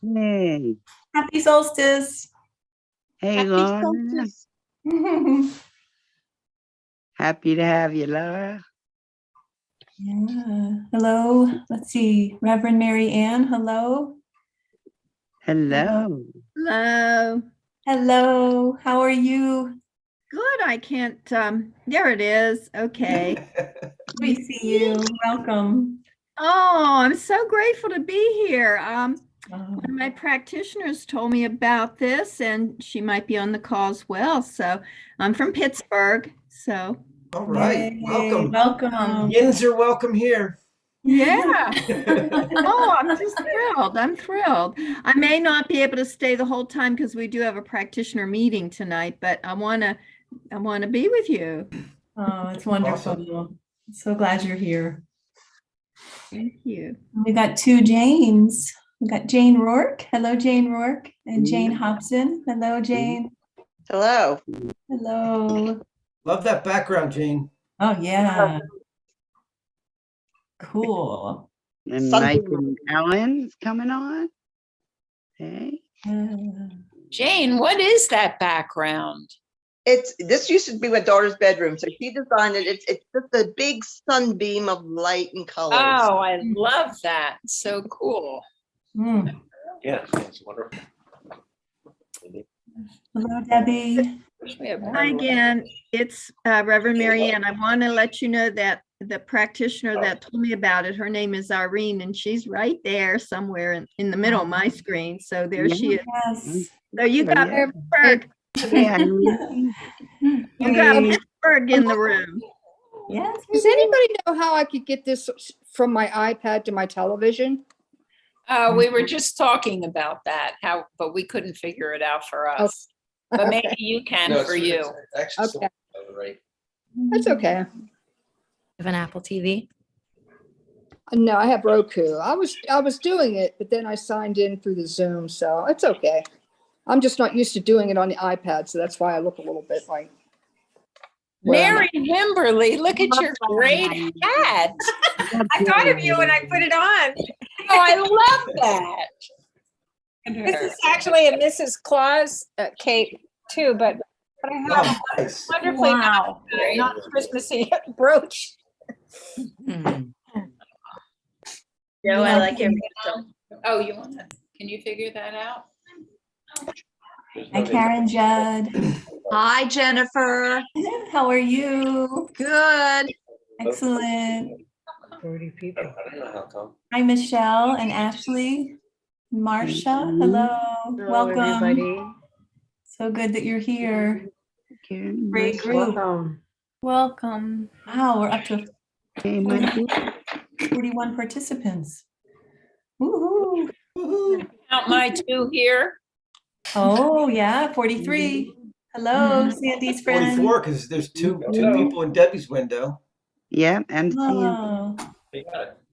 Hey, Happy solstice. hey, Happy Laura. solstice. Happy to have you, Laura. Yeah. Hello. Let's see. Reverend Mary Ann. Hello. Hello. Hello. Hello. How are you? Good. I can't. There it is. Okay. We see you. Welcome. Oh, I'm so grateful to be here. Oh, One of my practitioners told me about this, and she might be on the call as well. So I'm from Pittsburgh. So All right, yay. welcome. Welcome. Yins are welcome here. yeah. Oh, I'm just thrilled. I'm thrilled. I may not be able to stay the whole time because we do have a practitioner meeting tonight, but I wanna be with you. Oh, it's wonderful. Awesome. So glad you're here. Thank you. We got two Janes. We got Jane Rourke. Hello, Jane Rourke. And Jane Hobson. Hello, Jane. Hello. Hello. Love that background, Jane. Oh, yeah. Cool. And Sunday Mike and Ellen's coming on. Hey. Jane, what is that background? This used to be my daughter's bedroom, so she designed it. It's just a big sunbeam of light and colors. Oh, I love that. So cool. Mm. Yeah, it's wonderful. Hello, Debbie. Hi again. It's Reverend Mary Ann. I want to let you know that the practitioner that told me about it, her name is Irene, and she's right there somewhere in the middle of my screen. So there she is. Yes. So you got Yeah. Pittsburgh. Yeah, Irene. You got Pittsburgh in the room. Yes. Does anybody know how I could get this from my iPad to my television? We were just talking about that, but we couldn't figure it out for us. But Okay. maybe you can for you. Okay. That's okay. Of an Apple TV? No, I have Roku. I was doing it, but then I signed in through the Zoom, so it's okay. I'm just not used to doing it on the iPad, so that's why I look a little bit like. Mary Wimberly, look at your great hat. I thought of you when I put it on. Oh, I love that. This is actually a Mrs. Claus cape too, but I have Oh, nice. a wonderfully not Christmassy brooch. Joe, I like it. Oh, you want to? Can you figure that out? Hi, Karen Judd. Hi, Jennifer. How are you? Good. Excellent. 30 people. I don't know how come. Hi, Michelle and Ashley. Marsha, hello. Welcome. Everybody. So good that you're here. Great group. Welcome. Wow, we're up to Hey, Mikey. 41 participants. Woohoo. Count my two here. Oh, yeah, 43. Hello, Sandy's friend. 44, because there's two people in Debbie's window. Yeah, and Oh,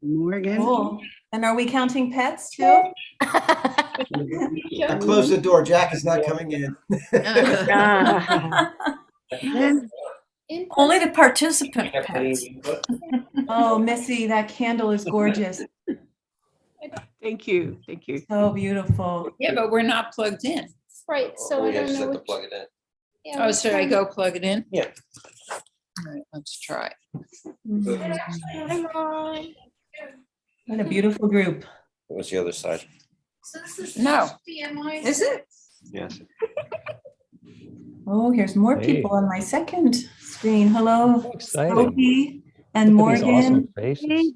Morgan. cool. And are we counting pets too? I closed the door. Jack is not coming in. Only the participant pets. Oh, Missy, that candle is gorgeous. Thank you. Thank you. So beautiful. Yeah, but we're not plugged in. Right, so I don't know. to plug it in. Yeah, Oh, which should I one? go plug it in? Yeah. All right, let's try. What a beautiful group. What's the other side? So this is No. Is it? Yes. Oh, here's more people on my second screen. Hello, Exciting. Sophie and Morgan. Awesome faces. Hey,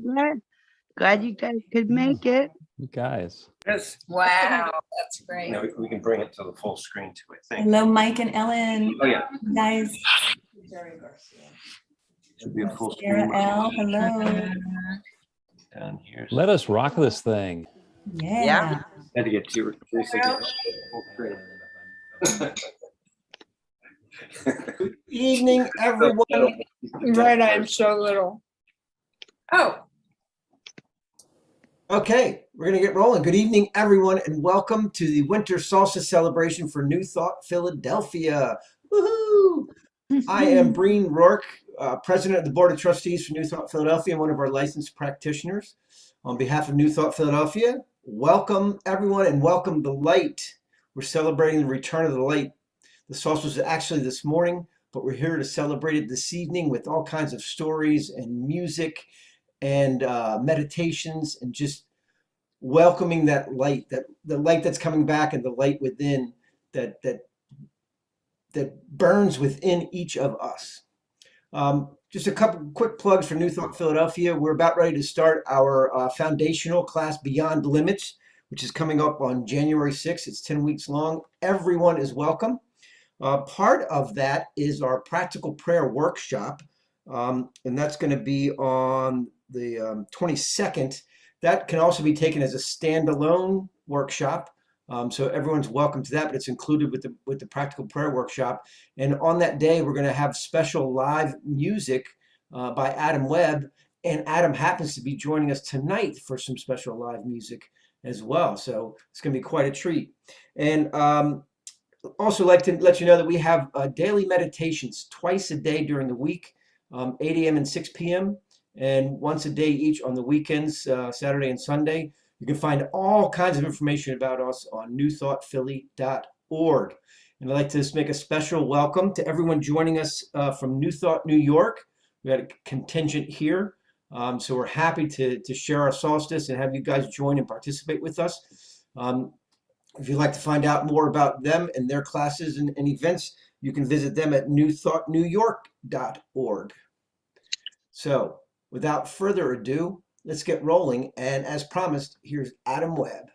glad you guys could make it. You guys. Yes. Wow, that's great. Now we can bring it to the full screen too, I think. Hello, Mike and Ellen. Oh, yeah. Guys, Should be a full Sarah screen. L. Hello. Down here. Let us rock this thing. Yeah. Had to get two. Good evening, everyone. Right, I'm so little. Oh, Okay, we're going to get rolling. Good evening, everyone, and welcome to the Winter Solstice celebration for New Thought Philadelphia. Woohoo! I am Breen Rourke, President of the Board of Trustees for New Thought Philadelphia and one of our licensed practitioners. On behalf of New Thought Philadelphia, Welcome, everyone, and welcome the light. We're celebrating the return of the light. The solstice was actually this morning, but we're here to celebrate it this evening with all kinds of stories and music and meditations and just welcoming that light, that the light that's coming back and the light within that burns within each of us. Just a couple quick plugs for New Thought Philadelphia. We're about ready to start our foundational class Beyond Limits, which is coming up on January 6th. It's 10 weeks long. Everyone is welcome. Part of that is our practical prayer workshop, and that's going to be on the 22nd. That can also be taken as a standalone workshop. So everyone's welcome to that, but it's included with the practical prayer workshop. And on that day, we're going to have special live music by Adam Webb. And Adam happens to be joining us tonight for some special live music as well. So it's going to be quite a treat. And also like to let you know that we have daily meditations twice a day during the week, 8 a.m. and 6 p.m. and once a day each on the weekends, Saturday and Sunday. You can find all kinds of information about us on newthoughtphilly.org. And I'd like to just make a special welcome to everyone joining us from New Thought, New York. We had a contingent here. So we're happy to share our solstice and have you guys join and participate with us. If you'd like to find out more about them and their classes and events, you can visit them at newthoughtnewyork.org. So without further ado, let's get rolling. And as promised, here's Adam Webb.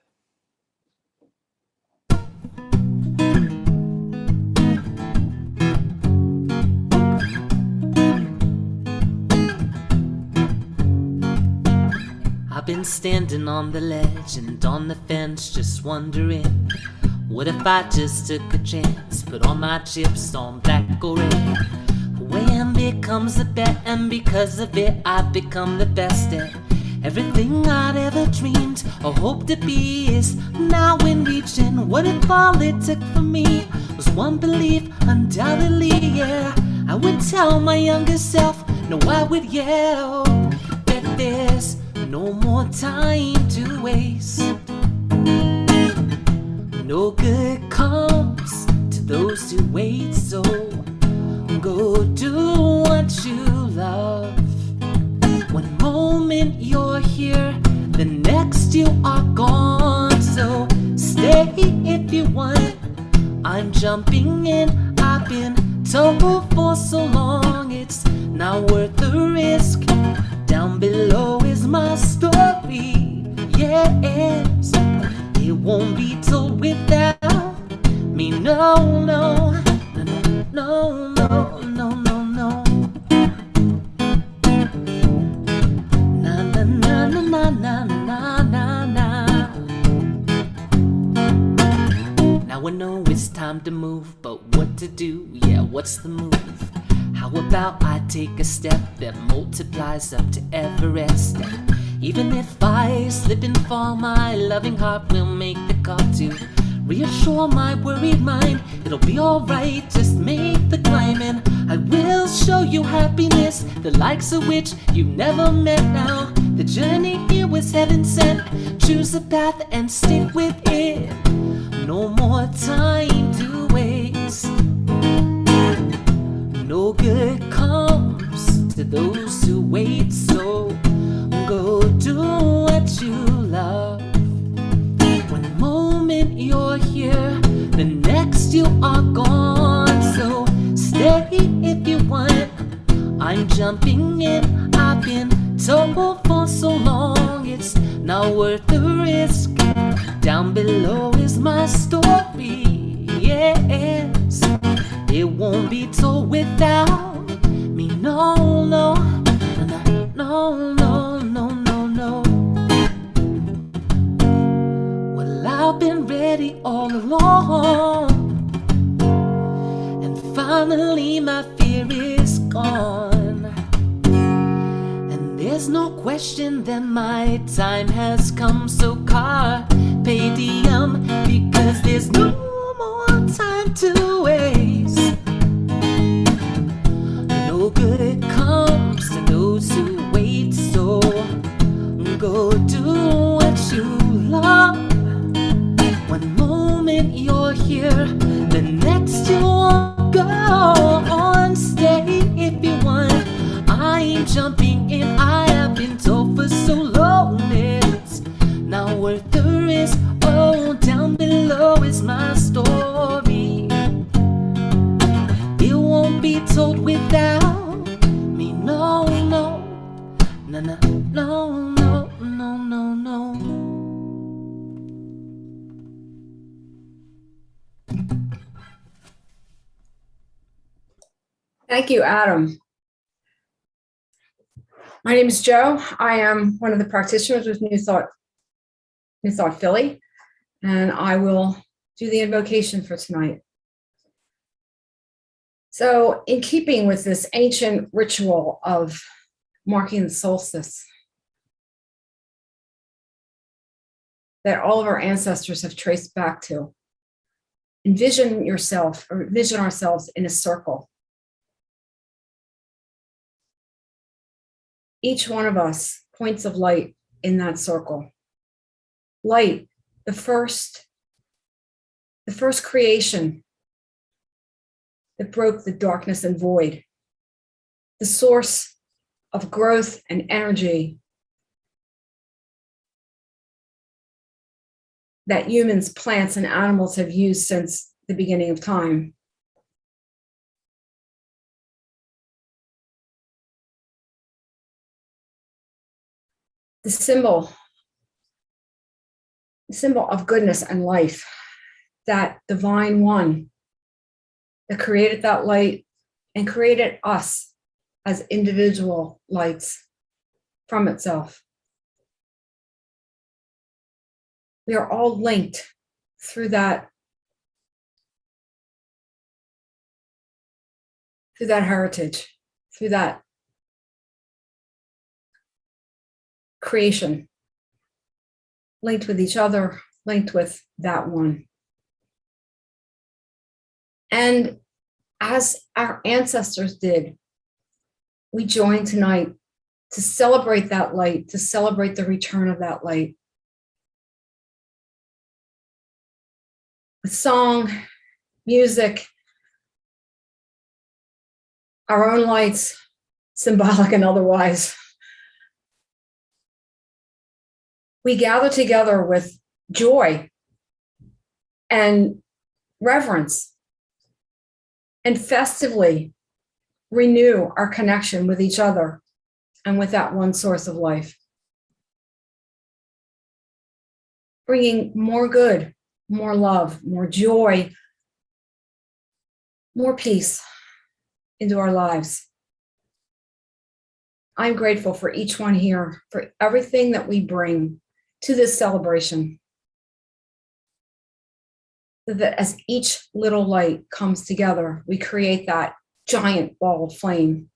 I've been standing on the ledge and on the fence just wondering, what if I just took a chance, put all my chips on black or red? When becomes a bet, and because of it I become the best at everything I'd ever dreamed or hoped to be is now in reach. And what if all it took for me was one belief? Undoubtedly, yeah, I would tell my younger self, no, I would yell that there's no more time to waste. No good comes to those who wait, so go do what you love. One moment you're here, the next you are gone. So stay if you want, I'm jumping in. I've been told for so long it's not worth the risk. Down below is my story, yes. It won't be told without me, no, no, no, no, no, no, no, no. Na na na na na na na na. Now I know it's time to move, but what to do? Yeah, what's the move? How about I take a step that multiplies up to Everest? And even if I slip and fall, my loving heart will make the call to reassure my worried mind. It'll be alright, just make the climb, and I will show you happiness, the likes of which you never met. Now the journey here was heaven sent. Choose a path and stick with it. No more time to waste. No good comes to those who wait, so go do what you love. One moment you're here, the next you are gone. So stay if you want, I'm jumping in. I've been told for so long it's not worth the risk. Down below is my story, yes. It won't be told without me, no, no, no, no, no, no, no, no. Well, I've been ready all along, and finally my fear is gone. And there's no question that my time has come, so carpe diem, because there's no more time to waste. No good comes to those who wait, so go do what you love. here. The next you want, go on, stay if you want. I ain't jumping in, I have been told for so long. It's not what there is. Oh, down below is my story. It won't be told without me. No, no, no, no, no, no, no, no, no. Thank you, Adam. My name is Joe. I am one of the practitioners with New Thought Philly, and I will do the invocation for tonight. So, in keeping with this ancient ritual of marking the solstice that all of our ancestors have traced back to, envision yourself, or envision ourselves in a circle. Each one of us points of light in that circle. Light, the first creation that broke the darkness and void, the source of growth and energy that humans, plants, and animals have used since the beginning of time. The symbol of goodness and life, that divine one that created that light and created us as individual lights from itself. We are all linked through that heritage, through that creation, linked with each other, linked with that one. And as our ancestors did, we join tonight to celebrate that light, to celebrate the return of that light. With song, music, our own lights, symbolic and otherwise. We gather together with joy and reverence and festively renew our connection with each other and with that one source of life, bringing more good, more love, more joy, more peace into our lives. I'm grateful for each one here, for everything that we bring to this celebration. So that as each little light comes together, we create that giant ball of flame.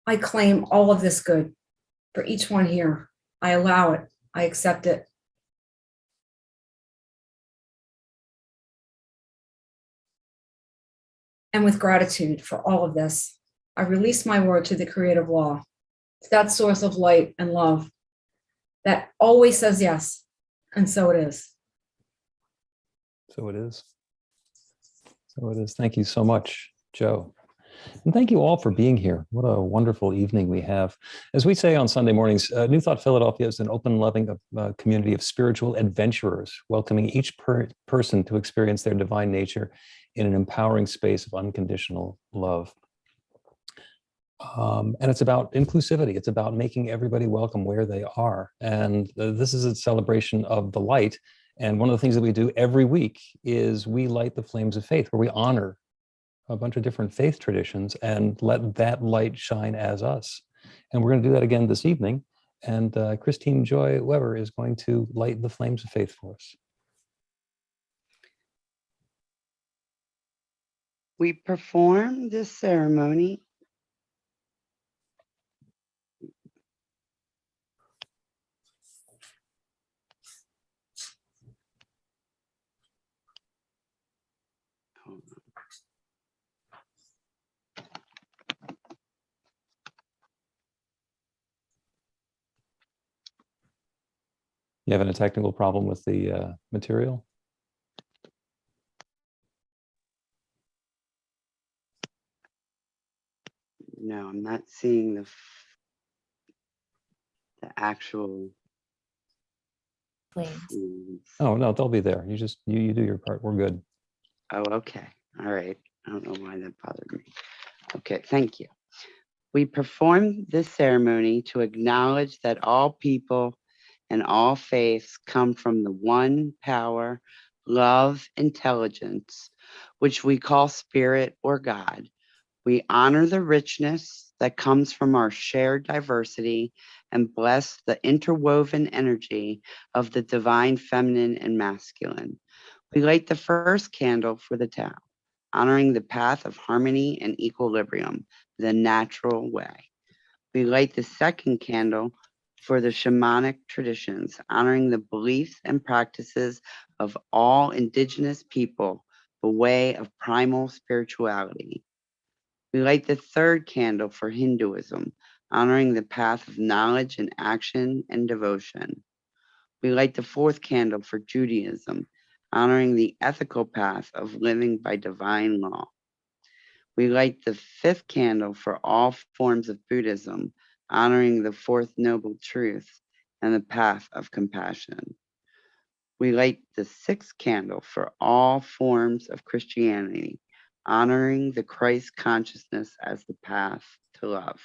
I claim all of this good for each one here. I allow it. I accept it. And with gratitude for all of this, I release my word to the creative law, to that source of light and love that always says yes, and so it is. So it is. So it is. Thank you so much, Joe. And thank you all for being here. What a wonderful evening we have. As we say on Sunday mornings, New Thought Philadelphia is an open, loving community of spiritual adventurers, welcoming each person to experience their divine nature in an empowering space of unconditional love. And it's about inclusivity. It's about making everybody welcome where they are. And this is a celebration of the light. And one of the things that we do every week is we light the flames of faith, where we honor a bunch of different faith traditions and let that light shine as us. And we're going to do that again this evening. And Christine Joy Weber is going to light the flames of faith for us. We perform this ceremony You having a technical problem with the material? No, I'm not seeing the actual Flames. flames. Oh, no, they'll be there. You just, you do your part. We're good. Oh, okay. All right. I don't know why that bothered me. Okay, thank you. We perform this ceremony to acknowledge that all people and all faiths come from the one power, love, intelligence, which we call spirit or God. We honor the richness that comes from our shared diversity and bless the interwoven energy of the divine feminine and masculine. We light the first candle for the Tao, honoring the path of harmony and equilibrium, the natural way. We light the second candle for the shamanic traditions, honoring the beliefs and practices of all indigenous people, the way of primal spirituality. We light the third candle for Hinduism, honoring the path of knowledge and action and devotion. We light the fourth candle for Judaism, honoring the ethical path of living by divine law. We light the fifth candle for all forms of Buddhism, honoring the fourth noble truth and the path of compassion. We light the sixth candle for all forms of Christianity, honoring the Christ consciousness as the path to love.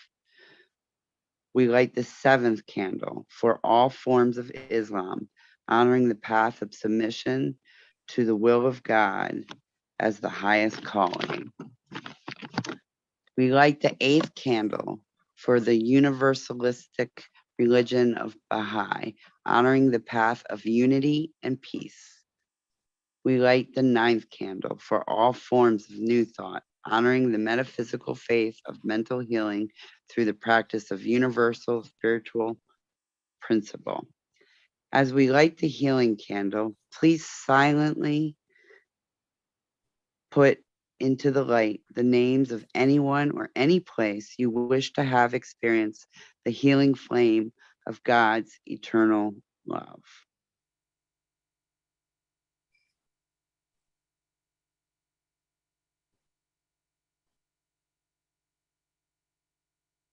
We light the seventh candle for all forms of Islam, honoring the path of submission to the will of God as the highest calling. We light the eighth candle for the universalistic religion of Baha'i, honoring the path of unity and peace. We light the ninth candle for all forms of New Thought, honoring the metaphysical faith of mental healing through the practice of universal spiritual principle. As we light the healing candle, please silently put into the light the names of anyone or any place you wish to have experienced the healing flame of God's eternal love.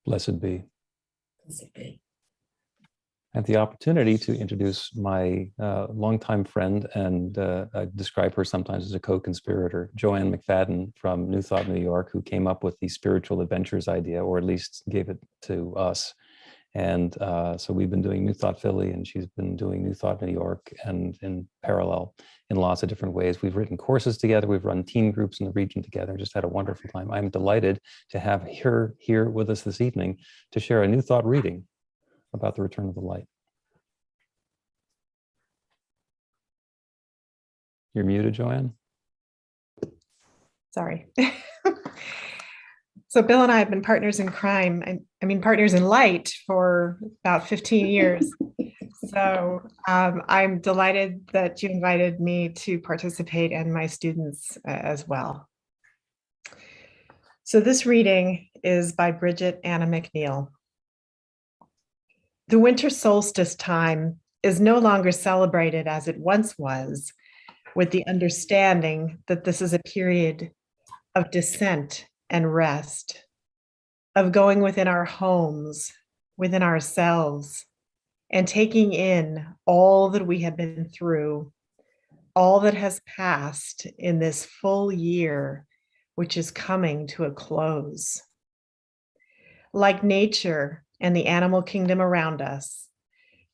Blessed be. Blessed be. I have the opportunity to introduce my longtime friend, and I describe her sometimes as a co-conspirator, Joanne McFadden from New Thought, New York, who came up with the spiritual adventures idea, or at least gave it to us. And so we've been doing New Thought Philly, and she's been doing New Thought New York, and in parallel in lots of different ways. We've written courses together. We've run teen groups in the region together, just had a wonderful time. I'm delighted to have her here with us this evening to share a New Thought reading about the return of the light. You're muted, Joanne. Sorry. So Bill and I have been partners in crime, I mean partners in light for about 15 years. So I'm delighted that you invited me to participate, and my students as well. So this reading is by Bridget Anna McNeil. The winter solstice time is no longer celebrated as it once was, with the understanding that this is a period of descent and rest, of going within our homes, within ourselves, and taking in all that we have been through, all that has passed in this full year, which is coming to a close. Like nature and the animal kingdom around us,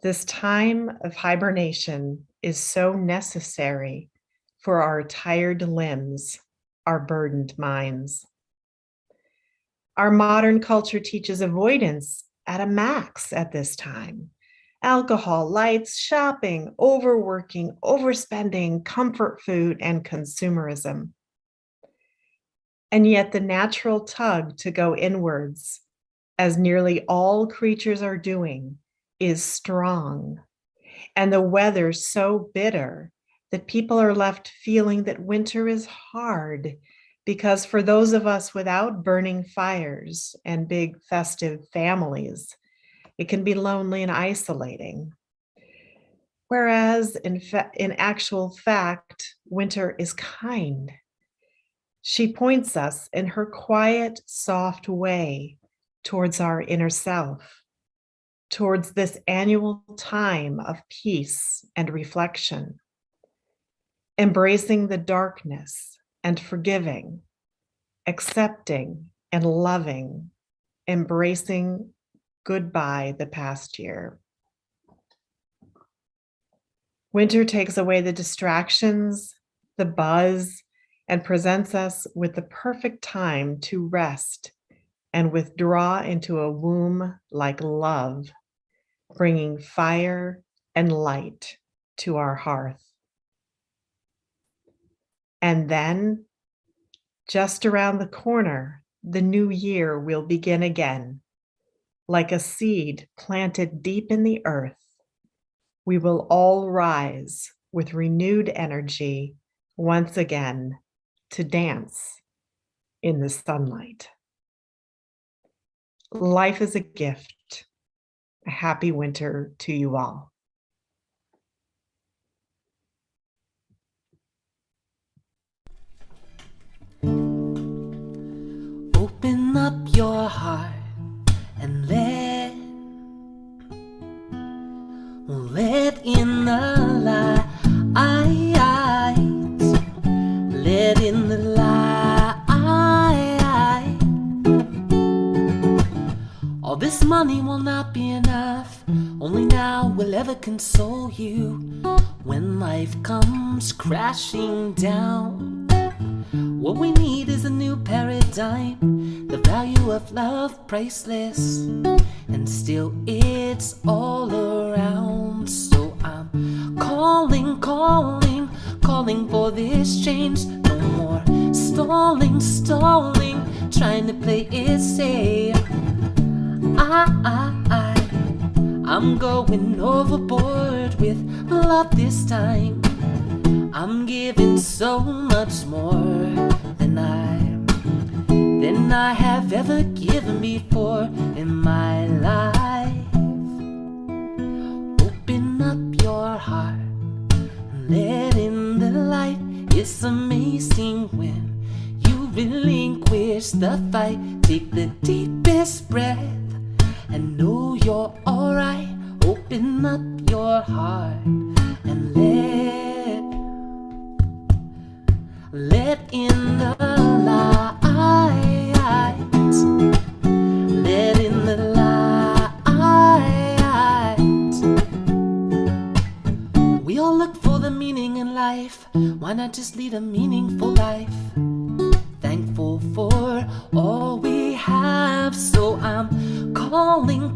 this time of hibernation is so necessary for our tired limbs, our burdened minds. Our modern culture teaches avoidance at a max at this time. Alcohol, lights, shopping, overworking, overspending, comfort food, and consumerism. And yet the natural tug to go inwards, as nearly all creatures are doing, is strong. And the weather so bitter that people are left feeling that winter is hard, because for those of us without burning fires and big festive families, it can be lonely and isolating. Whereas in actual fact, winter is kind. She points us in her quiet, soft way towards our inner self, towards this annual time of peace and reflection, embracing the darkness and forgiving, accepting and loving, embracing goodbye the past year. Winter takes away the distractions, the buzz, and presents us with the perfect time to rest and withdraw into a womb like love, bringing fire and light to our hearth. And then, just around the corner, the new year will begin again. Like a seed planted deep in the earth, we will all rise with renewed energy once again to dance in the sunlight. Life is a gift. A happy winter to you all. Open up your heart and let in the light. Let in the light. All this money will not be enough. Only now will ever console you when life comes crashing down. What we need is a new paradigm. The value of love priceless, and still it's all around. So I'm calling for this change. No more stalling, trying to play it safe. I'm going overboard with love this time. I'm giving so much more than I have ever given before in my life. Open up your heart, let in the light. It's amazing when you relinquish the fight. Take the deepest breath and know you're alright. Open up your heart and let in the light. Let in the light. We all look for the meaning in life. Why not just lead a meaningful life? Thankful for all we have. So I'm calling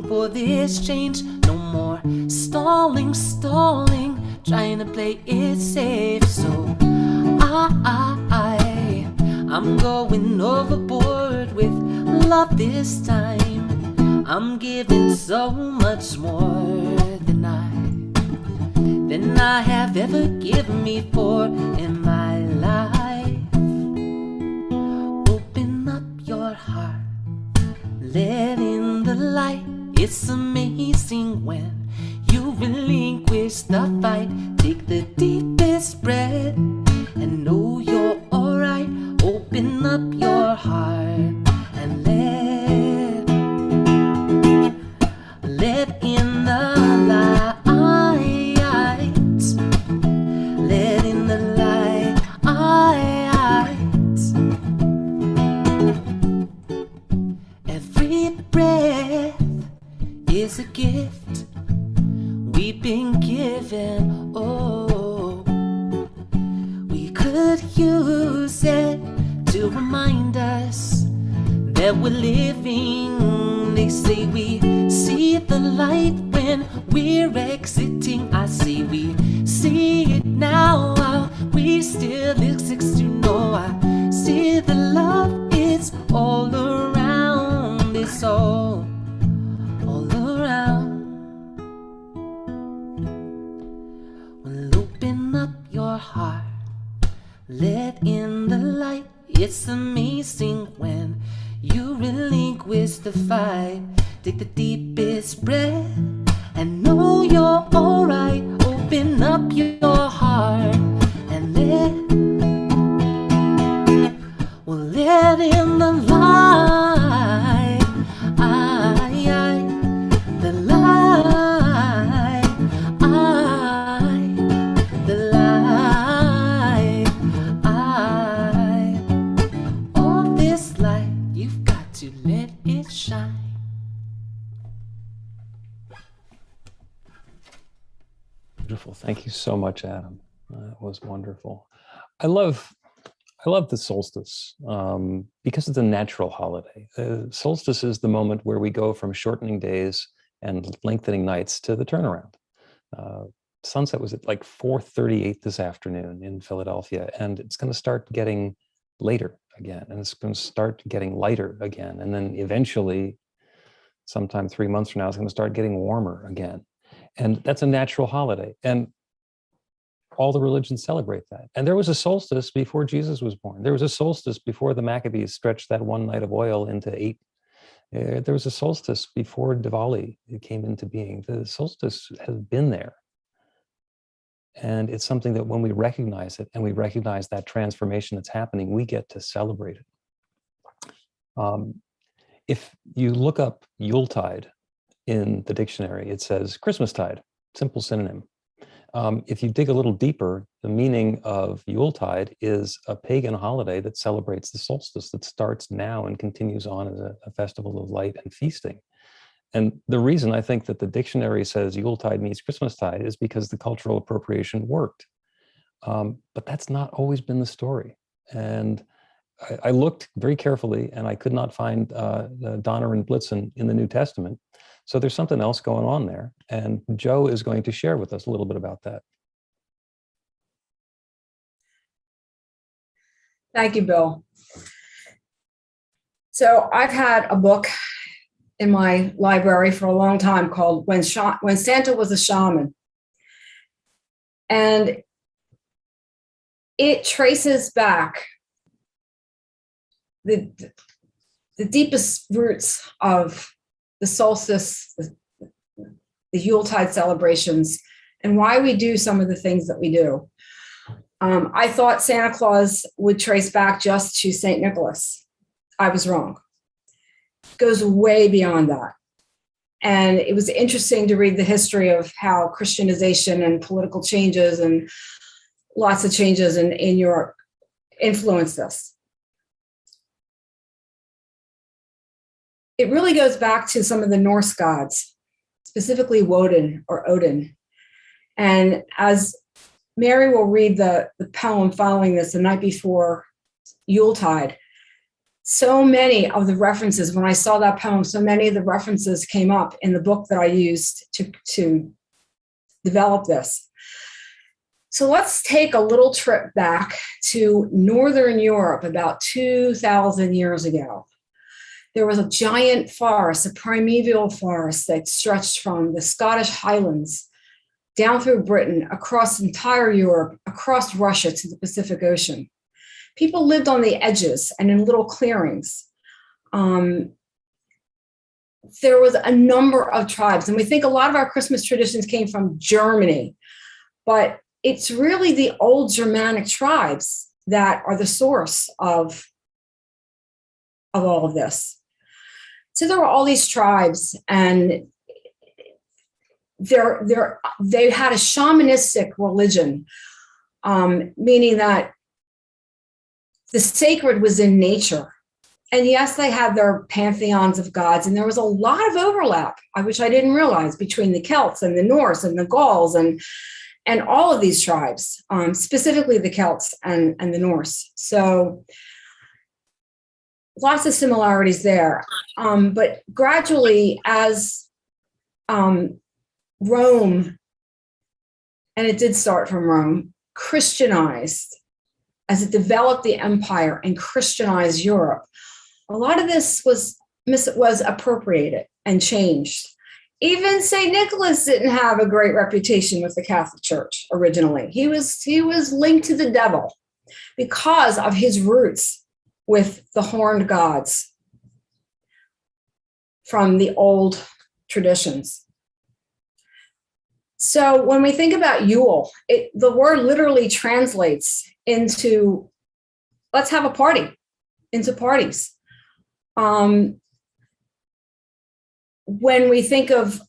for this change. No more stalling, trying to play it safe. So I'm going overboard with love this time. I'm giving so much more than I have ever given before in my life. Open up your heart, let in the light. It's amazing when you relinquish the fight. Take the deepest breath and know you're alright. Open up your heart and let in the light. Let in the light. Every breath is a gift we've been given. Oh, we could use it to remind us that we're living. They say we see the light when we're exiting. I say we see it now while we still exist. You know I see the love. It's all around. It's all around. Well, open up your heart, let in the light. It's amazing when you relinquish the fight. Take the deepest breath and know you're Beautiful. Thank you so much, Adam. That was wonderful. I love the solstice because it's a natural holiday. Solstice is the moment where we go from shortening days and lengthening nights to the turnaround. Sunset was at like 4:38 this afternoon in Philadelphia, and it's going to start getting later again, and it's going to start getting lighter again, and then eventually, sometime 3 months from now, it's going to start getting warmer again. And that's a natural holiday, and all the religions celebrate that. And there was a solstice before Jesus was born. There was a solstice before the Maccabees stretched that one night of oil into 8. There was a solstice before Diwali came into being. The solstice has been there. And it's something that when we recognize it and we recognize that transformation that's happening, we get to celebrate it. If you look up Yuletide in the dictionary, it says Christmastide, simple synonym. If you dig a little deeper, the meaning of Yuletide is a pagan holiday that celebrates the solstice that starts now and continues on as a festival of light and feasting. And the reason I think that the dictionary says Yuletide means Christmastide is because the cultural appropriation worked. But that's not always been the story. And I looked very carefully and I could not find Donner and Blitzen in the New Testament. So there's something else going on there. And Joe is going to share with us a little bit about that. Thank you, Bill. So I've had a book in my library for a long time called When Santa Was a Shaman. And it traces back the deepest roots of the solstice, the Yuletide celebrations, and why we do some of the things that we do. I thought Santa Claus would trace back just to St. Nicholas. I was wrong. It goes way beyond that. And it was interesting to read the history of how Christianization and political changes and lots of changes in Europe influenced this. It really goes back to some of the Norse gods, specifically Woden or Odin. And as Mary will read the poem following this, the night before Yuletide, so many of the references, when I saw that poem, so many of the references came up in the book that I used to develop this. So let's take a little trip back to Northern Europe about 2,000 years ago. There was a giant forest, a primeval forest that stretched from the Scottish Highlands down through Britain, across entire Europe, across Russia to the Pacific Ocean. People lived on the edges and in little clearings. There was a number of tribes, and we think a lot of our Christmas traditions came from Germany, but it's really the old Germanic tribes that are the source of all of this. So there were all these tribes, and they had a shamanistic religion, meaning that the sacred was in nature. And yes, they had their pantheons of gods, and there was a lot of overlap, which I didn't realize, between the Celts and the Norse and the Gauls and all of these tribes, specifically the Celts and the Norse. So lots of similarities there. But gradually, as Rome, and it did start from Rome, Christianized, as it developed the empire and Christianized Europe, a lot of this was appropriated and changed. Even St. Nicholas didn't have a great reputation with the Catholic Church originally. He was linked to the devil because of his roots with the horned gods from the old traditions. So when we think about Yule, the word literally translates into let's have a party, into parties. When we think of,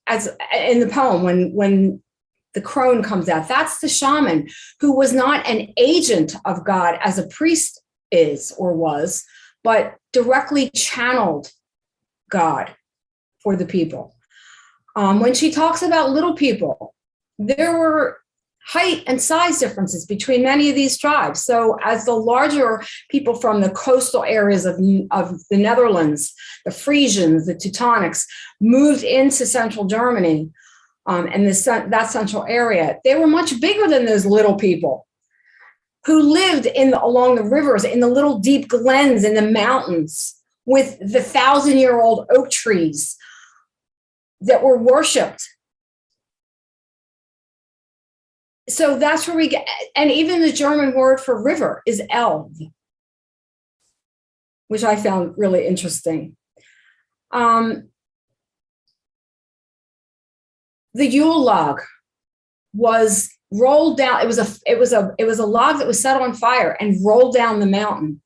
as in the poem, when the crone comes out, that's the shaman who was not an agent of God as a priest is or was, but directly channeled God for the people. When she talks about little people, there were height and size differences between many of these tribes. So as the larger people from the coastal areas of the Netherlands, the Frisians, the Teutonics, moved into central Germany and that central area, they were much bigger than those little people who lived along the rivers, in the little deep glens in the mountains with the 1,000-year-old oak trees that were worshipped. So that's where we get, and even the German word for river is Elbe, which I found really interesting. The Yule log was rolled down. It was a log that was set on fire and rolled down the mountain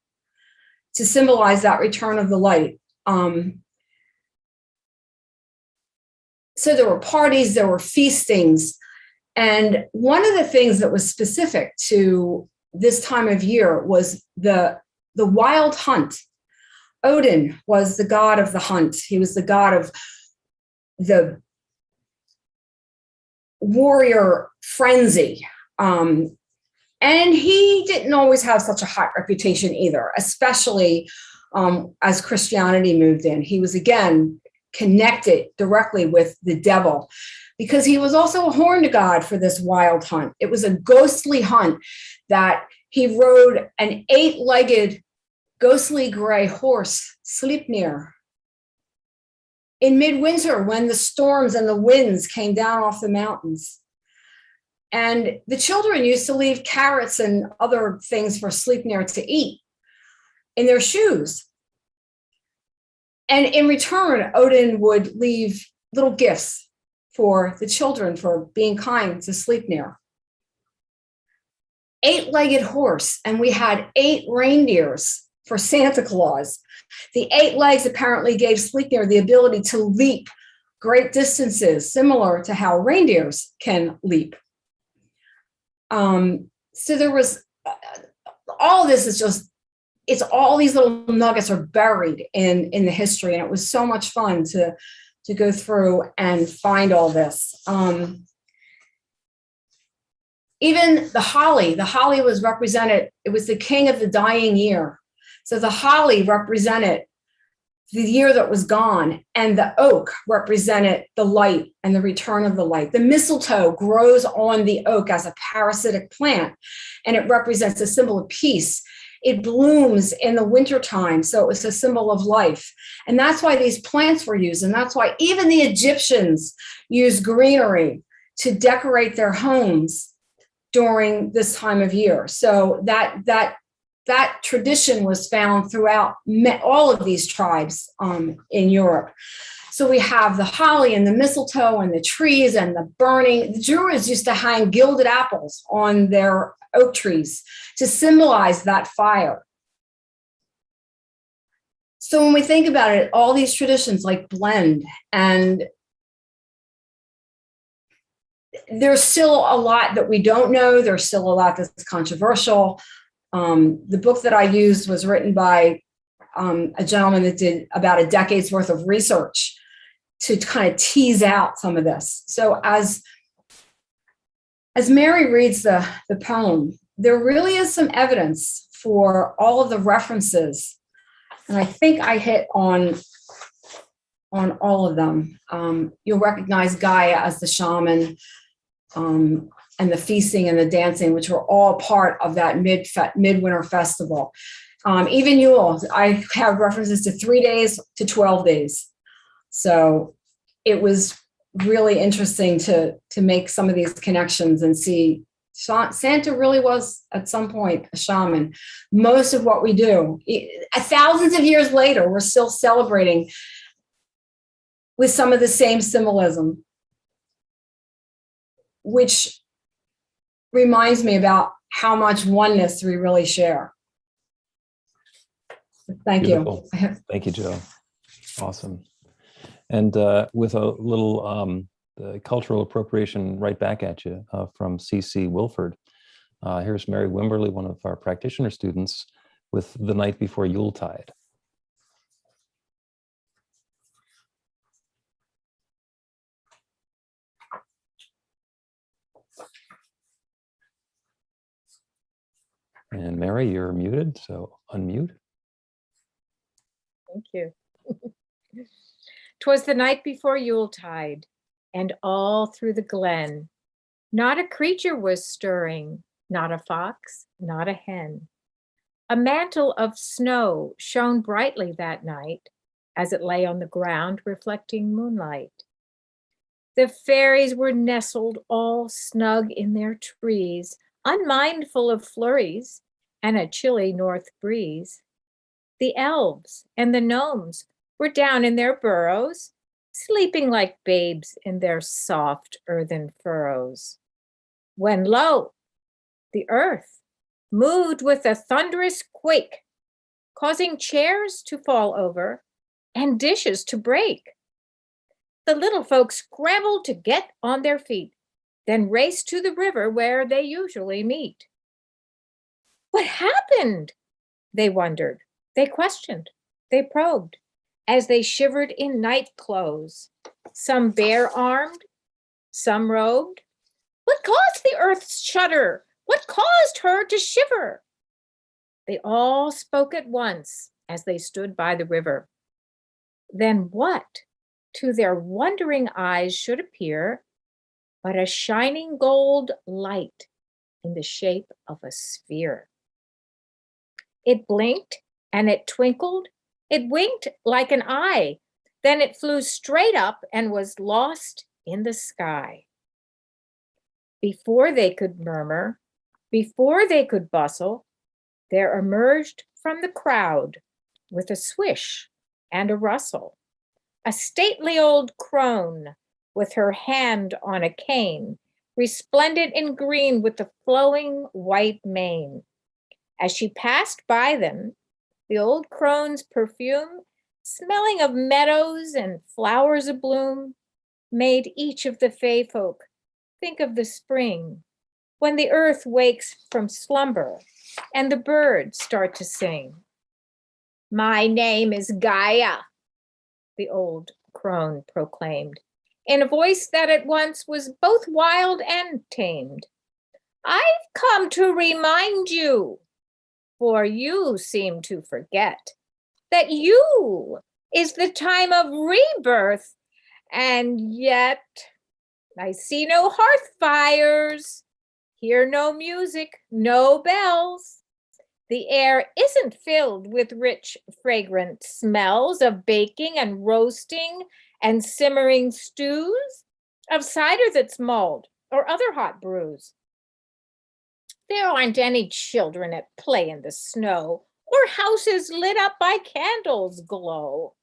to symbolize that return of the light. So there were parties, there were feastings. And one of the things that was specific to this time of year was the wild hunt. Odin was the god of the hunt. He was the god of the warrior frenzy. And he didn't always have such a hot reputation either, especially as Christianity moved in. He was, again, connected directly with the devil, because he was also a horned god for this wild hunt. It was a ghostly hunt that he rode an 8-legged, ghostly gray horse, Sleipnir, in midwinter when the storms and the winds came down off the mountains. And the children used to leave carrots and other things for Sleipnir to eat in their shoes. And in return, Odin would leave little gifts for the children for being kind to Sleipnir. 8-legged horse, and we had 8 reindeers for Santa Claus. The 8 legs apparently gave Sleipnir the ability to leap great distances, similar to how reindeers can leap. So there was, all this is just, it's all these little nuggets are buried in the history, and it was so much fun to go through and find all this. Even the holly was represented, it was the king of the dying year. So the holly represented the year that was gone, and the oak represented the light and the return of the light. The mistletoe grows on the oak as a parasitic plant, and it represents a symbol of peace. It blooms in the wintertime, so it was a symbol of life. And that's why these plants were used, and that's why even the Egyptians used greenery to decorate their homes during this time of year. So that tradition was found throughout all of these tribes in Europe. So we have the holly and the mistletoe and the trees and the burning. The Druids used to hang gilded apples on their oak trees to symbolize that fire. So when we think about it, all these traditions like blend, and there's still a lot that we don't know. There's still a lot that's controversial. The book that I used was written by a gentleman that did about a decade's worth of research to kind of tease out some of this. So as Mary reads the poem, there really is some evidence for all of the references. And I think I hit on all of them. You'll recognize Gaia as the shaman, and the feasting and the dancing, which were all part of that midwinter festival. Even Yule, I have references to 3 days to 12 days. So it was really interesting to make some of these connections and see Santa really was at some point a shaman. Most of what we do, thousands of years later, we're still celebrating with some of the same symbolism, which reminds me about how much oneness we really share. Thank Beautiful. you. Thank you, Joe. Awesome. And with a little the cultural appropriation right back at you from C.C. Wilford, here's Mary Wimberly, one of our practitioner students, with The Night Before Yuletide. And Mary, you're muted, so unmute. Thank you. 'Twas the night before Yuletide, and all through the glen, not a creature was stirring, not a fox, not a hen. A mantle of snow shone brightly that night as it lay on the ground reflecting moonlight. The fairies were nestled all snug in their trees, unmindful of flurries and a chilly north breeze. The elves and the gnomes were down in their burrows, sleeping like babes in their soft earthen furrows. When lo, the earth moved with a thunderous quake, causing chairs to fall over and dishes to break. The little folks scrambled to get on their feet, then raced to the river where they usually meet. What happened? They wondered. They questioned. They probed as they shivered in night clothes, some bare-armed, some robed. What caused the earth's shudder? What caused her to shiver? They all spoke at once as they stood by the river. Then what to their wondering eyes should appear but a shining gold light in the shape of a sphere? It blinked and it twinkled, it winked like an eye, then it flew straight up and was lost in the sky. Before they could murmur, before they could bustle, there emerged from the crowd with a swish and a rustle, a stately old crone with her hand on a cane, resplendent in green with the flowing white mane. As she passed by them, the old crone's perfume, smelling of meadows and flowers abloom, made each of the fay folk think of the spring, when the earth wakes from slumber and the birds start to sing. My name is Gaia, the old crone proclaimed, in a voice that at once was both wild and tamed. I've come to remind you, for you seem to forget, that you is the time of rebirth, and yet I see no hearth fires, hear no music, no bells. The air isn't filled with rich, fragrant smells of baking and roasting and simmering stews, of cider that's mulled or other hot brews. There aren't any children at play in the snow or houses lit up by candles glow.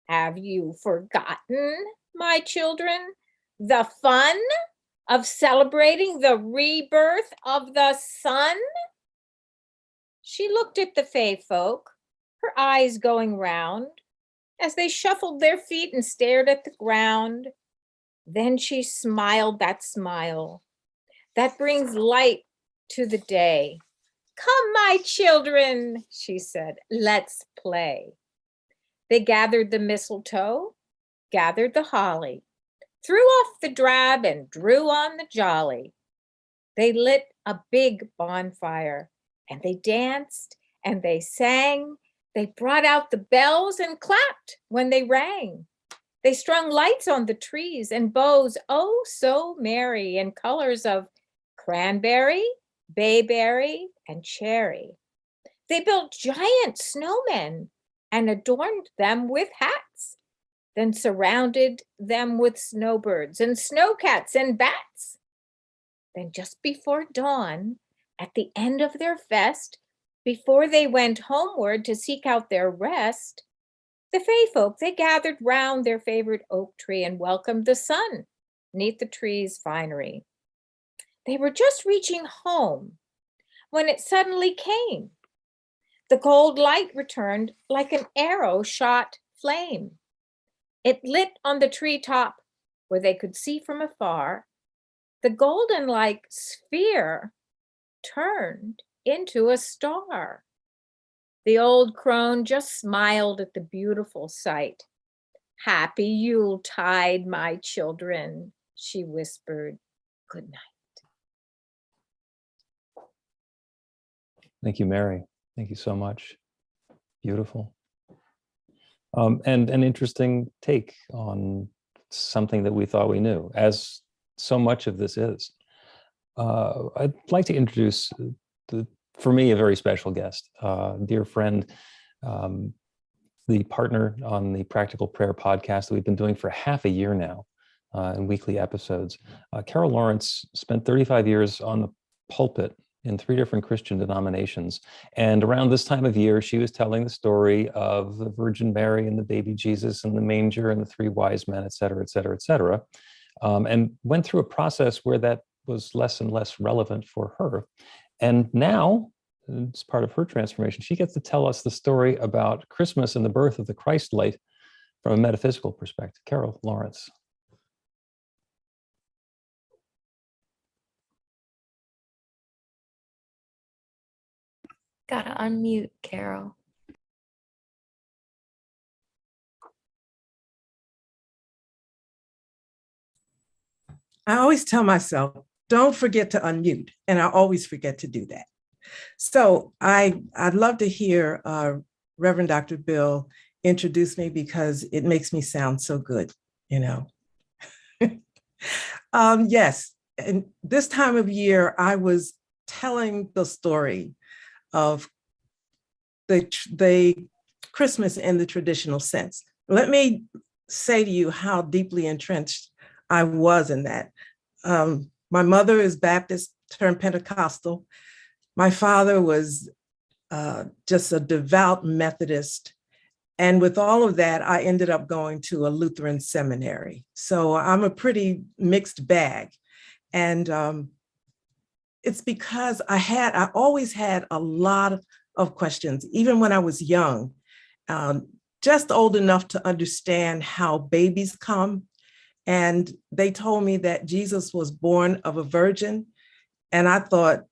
Have you forgotten, my children, the fun of celebrating the rebirth of the sun? She looked at the fay folk, her eyes going round, as they shuffled their feet and stared at the ground. Then she smiled that smile that brings light to the day. Come, my children, she said, let's play. They gathered the mistletoe, gathered the holly, threw off the drab and drew on the jolly. They lit a big bonfire and they danced and they sang. They brought out the bells and clapped when they rang. They strung lights on the trees and bows, oh so merry, in colors of cranberry, bayberry, and cherry. They built giant snowmen and adorned them with hats, then surrounded them with snowbirds and snowcats and bats. Then just before dawn, at the end of their fest, before they went homeward to seek out their rest, the fay folk, they gathered round their favorite oak tree and welcomed the sun 'neath the tree's finery. They were just reaching home when it suddenly came. The gold light returned like an arrow shot flame. It lit on the treetop where they could see from afar. The golden-like sphere turned into a star. The old crone just smiled at the beautiful sight. Happy Yuletide, my children, she whispered. Good night. Thank you, Mary. Thank you so much. Beautiful. And an interesting take on something that we thought we knew, as so much of this is. I'd like to introduce, for me, a very special guest, dear friend, the partner on the Practical Prayer podcast that we've been doing for half a year now in weekly episodes. Carol Lawrence spent 35 years on the pulpit in 3 different Christian denominations. And around this time of year, she was telling the story of the Virgin Mary and the baby Jesus and the manger and the 3 wise men, et cetera, et cetera, et cetera. And went through a process where that was less and less relevant for her. And now, as part of her transformation, she gets to tell us the story about Christmas and the birth of the Christ light from a metaphysical perspective. Carol Lawrence. Gotta unmute, Carol. I always tell myself, don't forget to unmute, and I always forget to do that. So I'd love to hear Reverend Dr. Bill introduce me because it makes me sound so good, you know. Yes, and this time of year, I was telling the story of the Christmas in the traditional sense. Let me say to you how deeply entrenched I was in that. My mother is Baptist turned Pentecostal. My father was just a devout Methodist. And with all of that, I ended up going to a Lutheran seminary. So I'm a pretty mixed bag. And it's because I always had a lot of questions, even when I was young, just old enough to understand how babies come. And they told me that Jesus was born of a virgin. And I thought,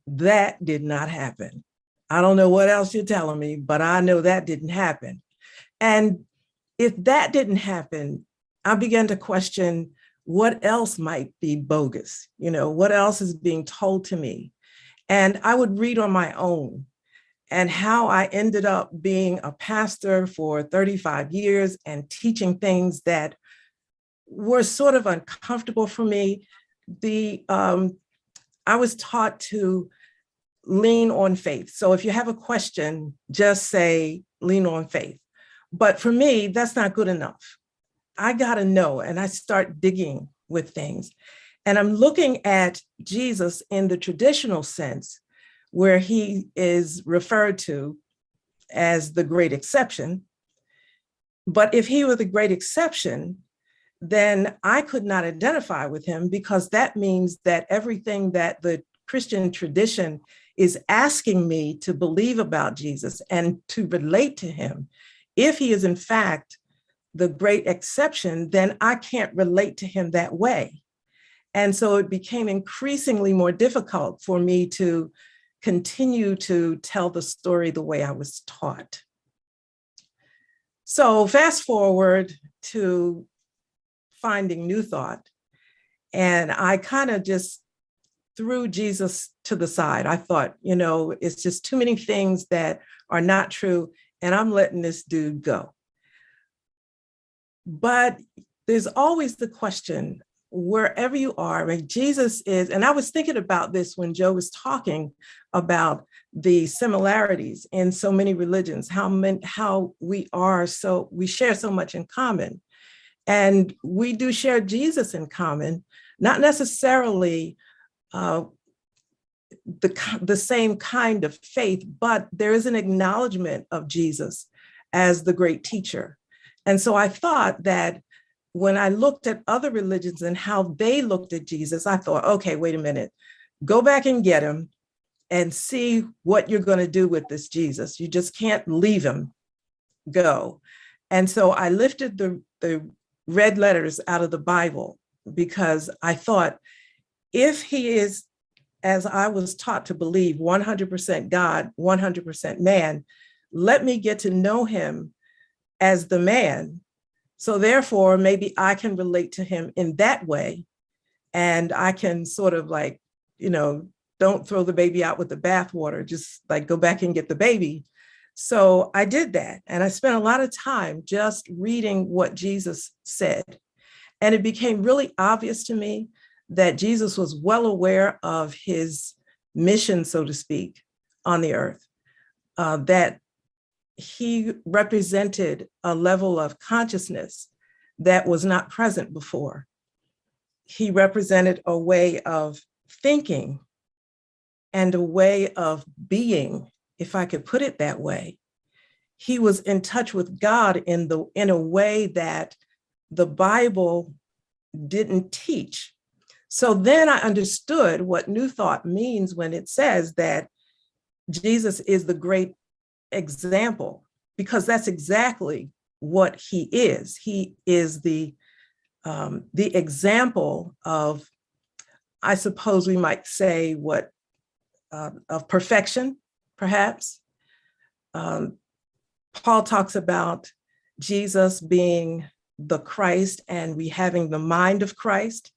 that did not happen. I don't know what else you're telling me, but I know that didn't happen. And if that didn't happen, I began to question what else might be bogus, you know, what else is being told to me. And I would read on my own, and how I ended up being a pastor for 35 years and teaching things that were sort of uncomfortable for me. I was taught to lean on faith. So if you have a question, just say, lean on faith. But for me, that's not good enough. I gotta know, and I start digging with things. And I'm looking at Jesus in the traditional sense, where he is referred to as the great exception. But if he were the great exception, then I could not identify with him, because that means that everything that the Christian tradition is asking me to believe about Jesus and to relate to him, if he is in fact the great exception, then I can't relate to him that way. And so it became increasingly more difficult for me to continue to tell the story the way I was taught. So fast forward to finding New Thought, and I kind of just threw Jesus to the side. I thought, you know, it's just too many things that are not true, and I'm letting this dude go. But there's always the question, wherever you are, right? Jesus is, and I was thinking about this when Joe was talking about the similarities in so many religions, how we share so much in common. And we do share Jesus in common, not necessarily the same kind of faith, but there is an acknowledgement of Jesus as the great teacher. And so I thought that when I looked at other religions and how they looked at Jesus, I thought, okay, wait a minute, go back and get him and see what you're going to do with this Jesus. You just can't leave him go. And so I lifted the red letters out of the Bible, because I thought, if he is, as I was taught to believe, 100% God, 100% man, let me get to know him as the man. So therefore, maybe I can relate to him in that way. And I can sort of like, you know, don't throw the baby out with the bathwater, just like go back and get the baby. So I did that. And I spent a lot of time just reading what Jesus said. And it became really obvious to me that Jesus was well aware of his mission, so to speak, on the earth, that he represented a level of consciousness that was not present before. He represented a way of thinking and a way of being, if I could put it that way. He was in touch with God in a way that the Bible didn't teach. So then I understood what New Thought means when it says that Jesus is the great example, because that's exactly what he is. He is the example of, I suppose we might say, what of perfection, perhaps. Paul talks about Jesus being the Christ and we having the mind of Christ.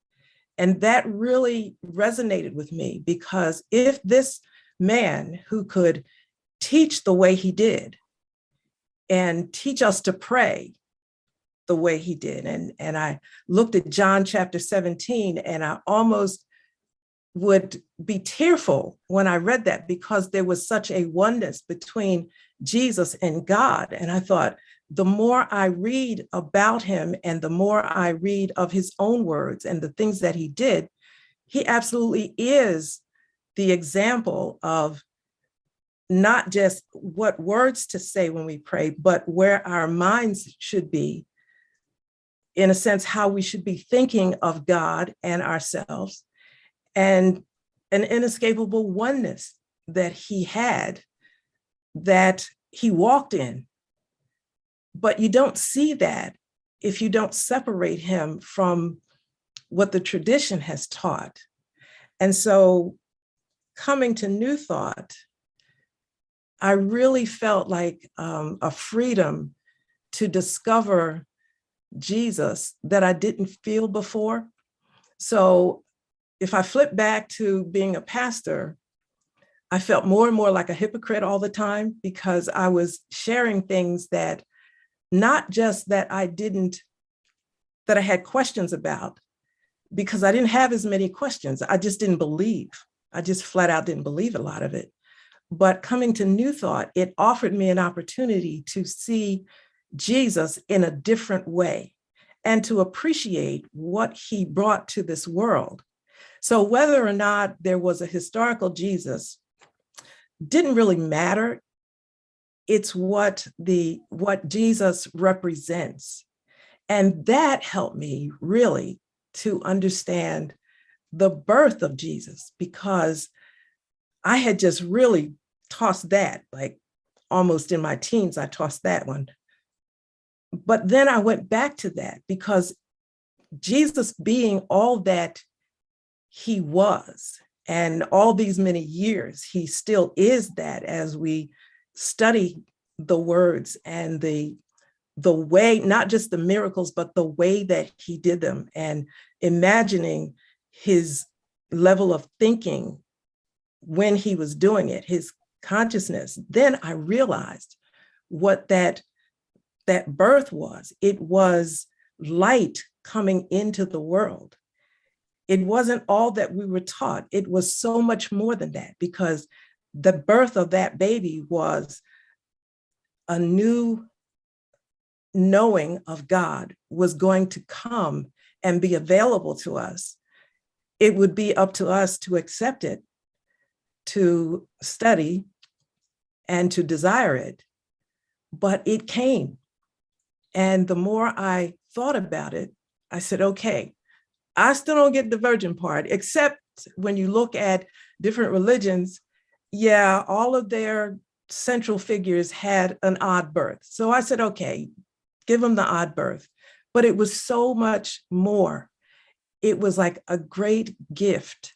And that really resonated with me, because if this man who could teach the way he did and teach us to pray the way he did, and I looked at John chapter 17 and I almost would be tearful when I read that, because there was such a oneness between Jesus and God. And I thought, the more I read about him and the more I read of his own words and the things that he did, he absolutely is the example of not just what words to say when we pray, but where our minds should be, in a sense, how we should be thinking of God and ourselves, and an inescapable oneness that he had, that he walked in. But you don't see that if you don't separate him from what the tradition has taught. And so coming to New Thought, I really felt like a freedom to discover Jesus that I didn't feel before. So if I flip back to being a pastor, I felt more and more like a hypocrite all the time, because I was sharing things that not just that I had questions about, because I didn't have as many questions. I just didn't believe. I just flat out didn't believe a lot of it. But coming to New Thought, it offered me an opportunity to see Jesus in a different way and to appreciate what he brought to this world. So whether or not there was a historical Jesus didn't really matter. It's what Jesus represents. And that helped me really to understand the birth of Jesus, because I had just really tossed that, like almost in my teens, I tossed that one. But then I went back to that, because Jesus being all that he was, and all these many years, he still is that, as we study the words and the way, not just the miracles, but the way that he did them, and imagining his level of thinking when he was doing it, his consciousness. Then I realized what that birth was. It was light coming into the world. It wasn't all that we were taught. It was so much more than that, because the birth of that baby was a new knowing of God was going to come and be available to us. It would be up to us to accept it, to study, and to desire it. But it came. And the more I thought about it, I said, okay, I still don't get the virgin part, except when you look at different religions, yeah, all of their central figures had an odd birth. So I said, okay, give them the odd birth. But it was so much more. It was like a great gift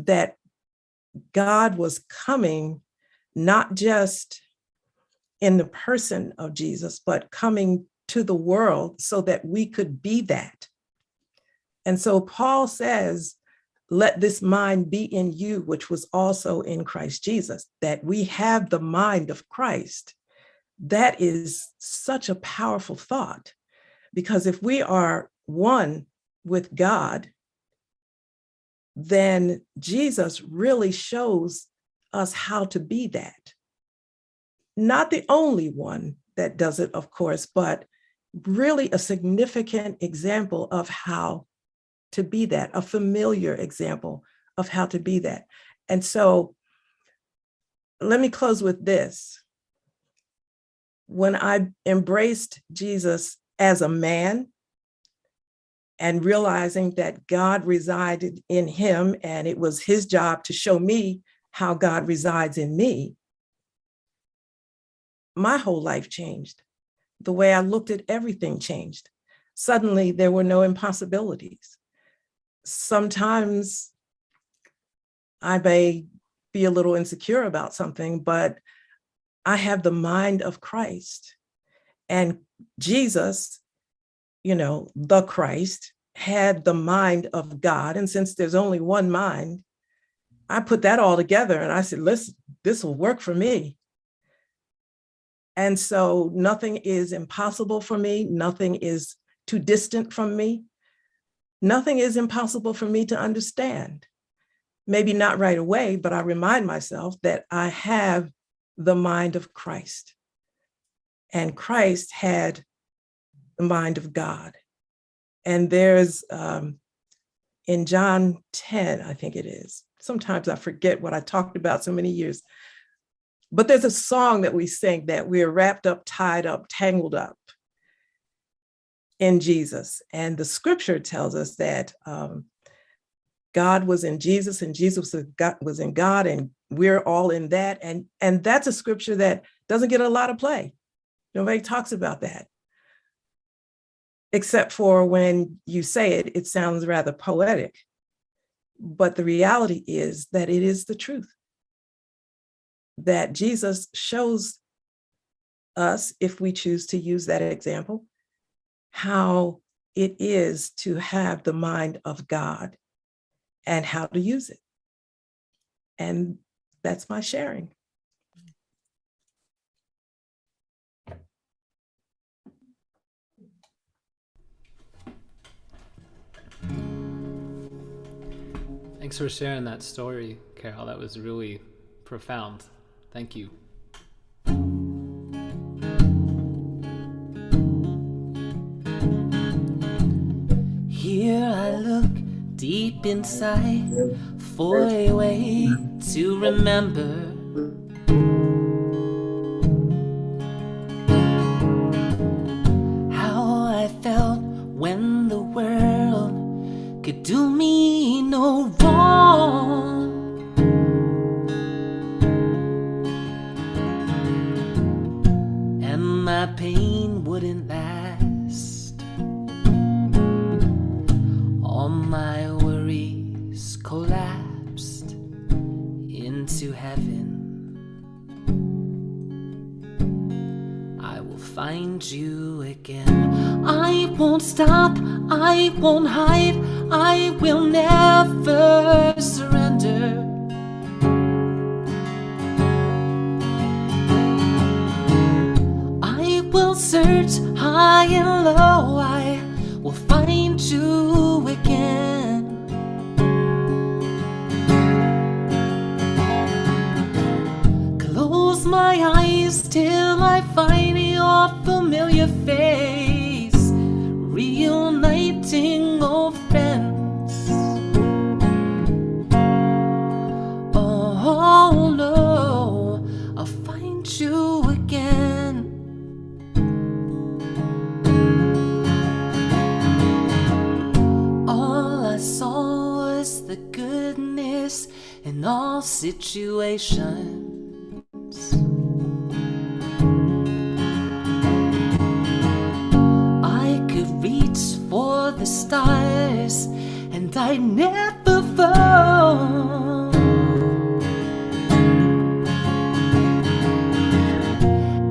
that God was coming, not just in the person of Jesus, but coming to the world so that we could be that. And so Paul says, let this mind be in you, which was also in Christ Jesus, that we have the mind of Christ. That is such a powerful thought, because if we are one with God, then Jesus really shows us how to be that. Not the only one that does it, of course, but really a significant example of how to be that, a familiar example of how to be that. And so let me close with this. When I embraced Jesus as a man and realizing that God resided in him and it was his job to show me how God resides in me, my whole life changed. The way I looked at everything changed. Suddenly, there were no impossibilities. Sometimes I may be a little insecure about something, but I have the mind of Christ. And Jesus, the Christ, had the mind of God. And since there's only one mind, I put that all together and I said, listen, this will work for me. And so nothing is impossible for me. Nothing is too distant from me. Nothing is impossible for me to understand. Maybe not right away, but I remind myself that I have the mind of Christ. And Christ had the mind of God. And there's, in John 10, I think it is, sometimes I forget what I talked about so many years, but there's a song that we sing that we're wrapped up, tied up, tangled up in Jesus. And the scripture tells us that God was in Jesus and Jesus was in God, and we're all in that. And that's a scripture that doesn't get a lot of play. Nobody talks about that. Except for when you say it, it sounds rather poetic. But the reality is that it is the truth. That Jesus shows us, if we choose to use that example, how it is to have the mind of God and how to use it. And that's my sharing. Thanks for sharing that story, Carol. That was really profound. Thank you. Here I look deep inside for a way to remember. How I felt when the world could do me no wrong. And my pain wouldn't last. All my worries collapsed into heaven. I will find you again. I won't stop, I won't hide, I will never surrender. I will search high and low, I will find you again. Close my eyes till I find your familiar face, reuniting old friends. Oh no, I'll find you again. All I saw was the goodness in all situations. For the stars, and I never fall.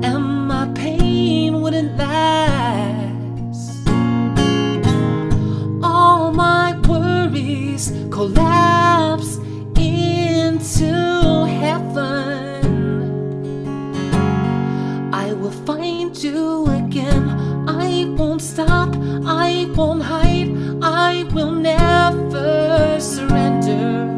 And my pain wouldn't last. All my worries eyes collapse into heaven. I will find you again. I won't stop, I won't hide, I will never surrender.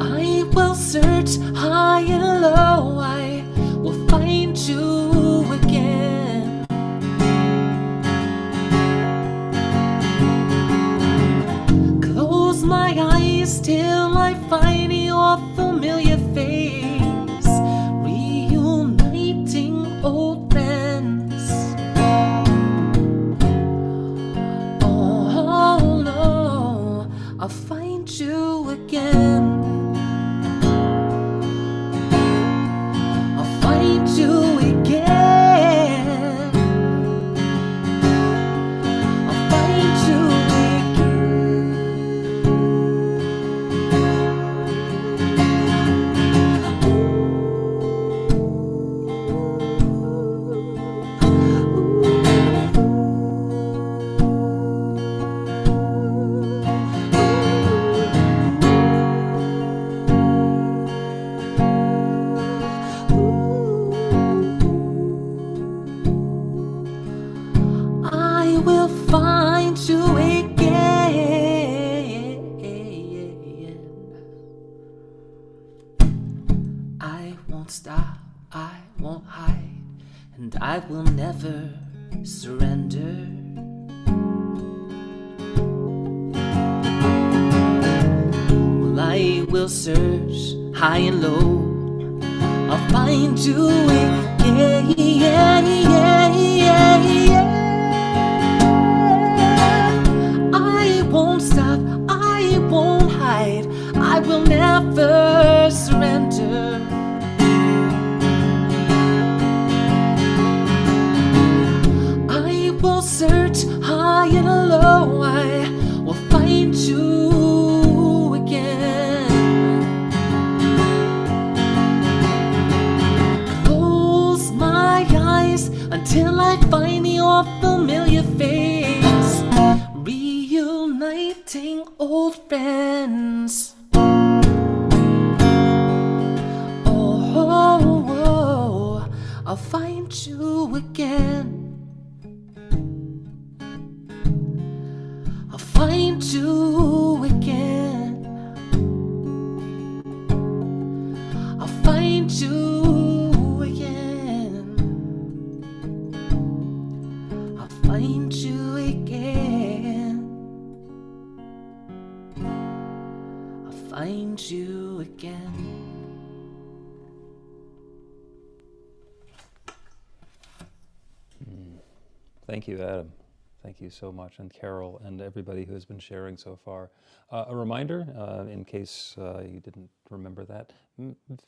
I will search high and low, I will find you again. Close my eyes till I find your familiar face, reuniting old friends. Oh no, I'll find you again. I'll find you again. I'll find you I will find you again. I won't stop, I won't hide, and I will never surrender. Well, I will search high and low, I'll find you again. I won't stop, I won't hide, I will never surrender. I will search high and low, I will find you again. Close my eyes until I find your familiar face, reuniting old friends. Oh, I'll find you again. I'll find you again. I'll find you again. I'll find you again. I'll find you again. Thank you, Adam. Thank you so much, and Carol, and everybody who has been sharing so far. A reminder, in case you didn't remember that,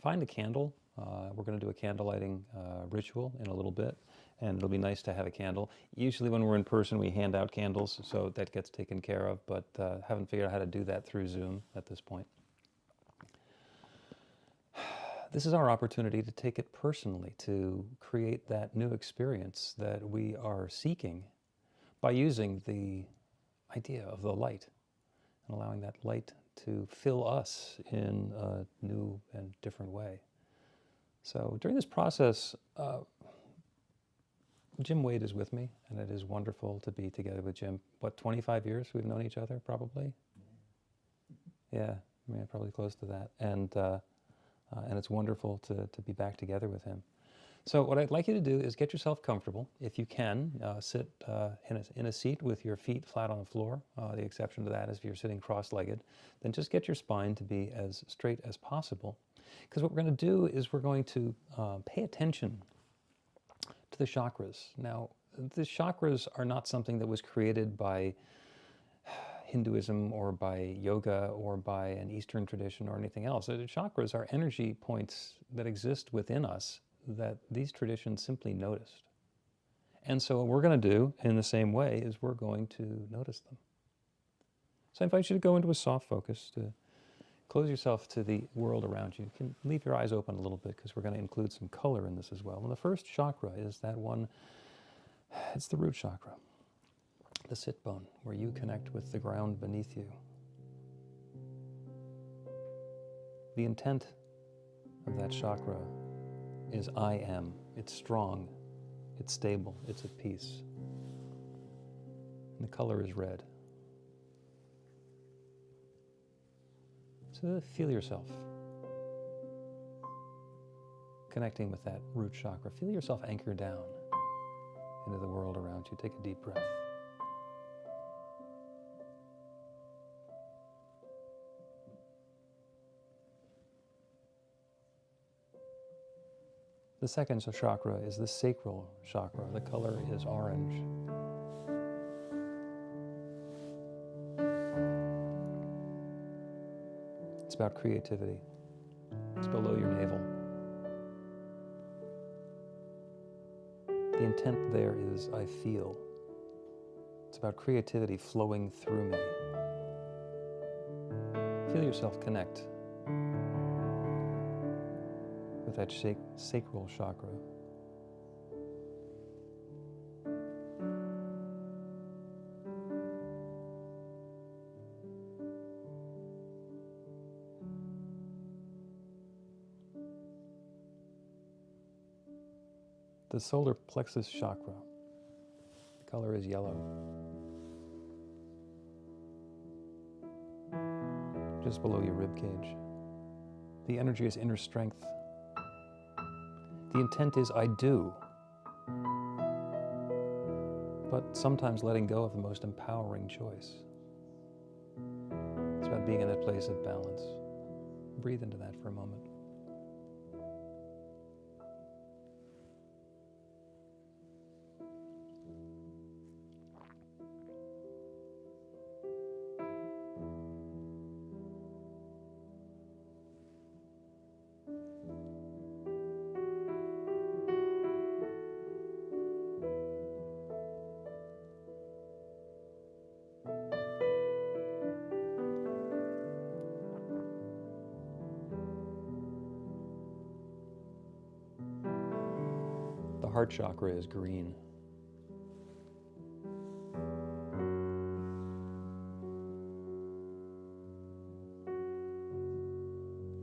find a candle. We're going to do a candle lighting ritual in a little bit, and it'll be nice to have a candle. Usually when we're in person, we hand out candles, so that gets taken care of, but haven't figured out how to do that through Zoom at this point. This is our opportunity to take it personally, to create that new experience that we are seeking by using the idea of the light and allowing that light to fill us in a new and different way. So during this process, Jim Wade is with me, and it is wonderful to be together with Jim. What, 25 years we've known each other, probably? Yeah, probably close to that. And it's wonderful to be back together with him. So what I'd like you to do is get yourself comfortable. If you can, sit in a seat with your feet flat on the floor. The exception to that is if you're sitting cross-legged. Then just get your spine to be as straight as possible. Because what we're going to do is we're going to pay attention to the chakras. Now, the chakras are not something that was created by Hinduism or by yoga or by an Eastern tradition or anything else. The chakras are energy points that exist within us that these traditions simply noticed. And so what we're going to do in the same way is we're going to notice them. So I invite you to go into a soft focus, to close yourself to the world around you. You can leave your eyes open a little bit because we're going to include some color in this as well. And the first chakra is that one It's the root chakra, the sit bone, where you connect with the ground beneath you. The intent of that chakra is I am. It's strong, it's stable, it's at peace. And the color is red. So feel yourself connecting with that root chakra. Feel yourself anchor down into the world around you. Take a deep breath. The second chakra is the sacral chakra. The color is orange. It's about creativity. It's below your navel. The intent there is I feel. It's about creativity flowing through me. Feel yourself connect with that sacral chakra. The solar plexus chakra. The color is yellow. Just below your rib cage. The energy is inner strength. The intent is I do. But sometimes letting go of the most empowering choice. It's about being in that place of balance. Breathe into that for a moment. The heart chakra is green.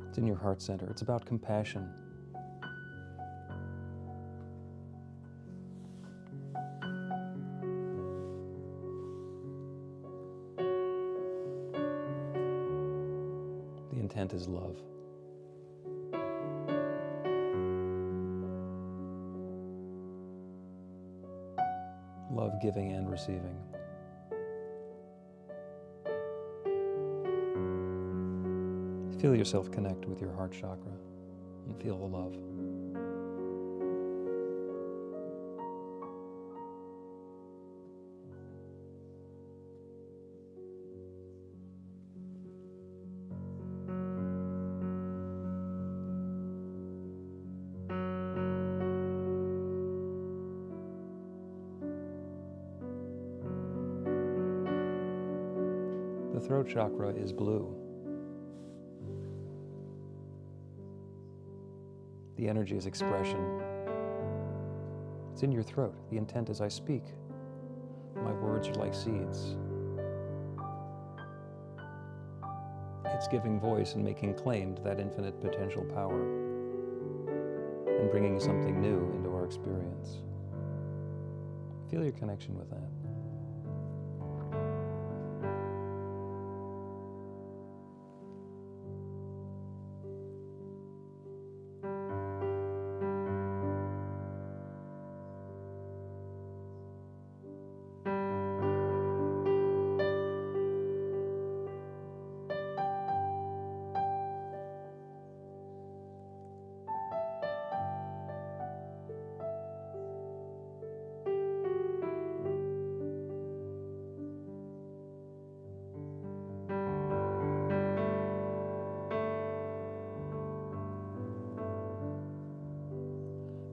It's in your heart center. It's about compassion. The intent is love. Love giving and receiving. Feel yourself connect with your heart chakra and feel the love. The throat chakra is blue. The energy is expression. It's in your throat. The intent is I speak. My words are like seeds. It's giving voice and making claim to that infinite potential power and bringing something new into our experience. Feel your connection with that.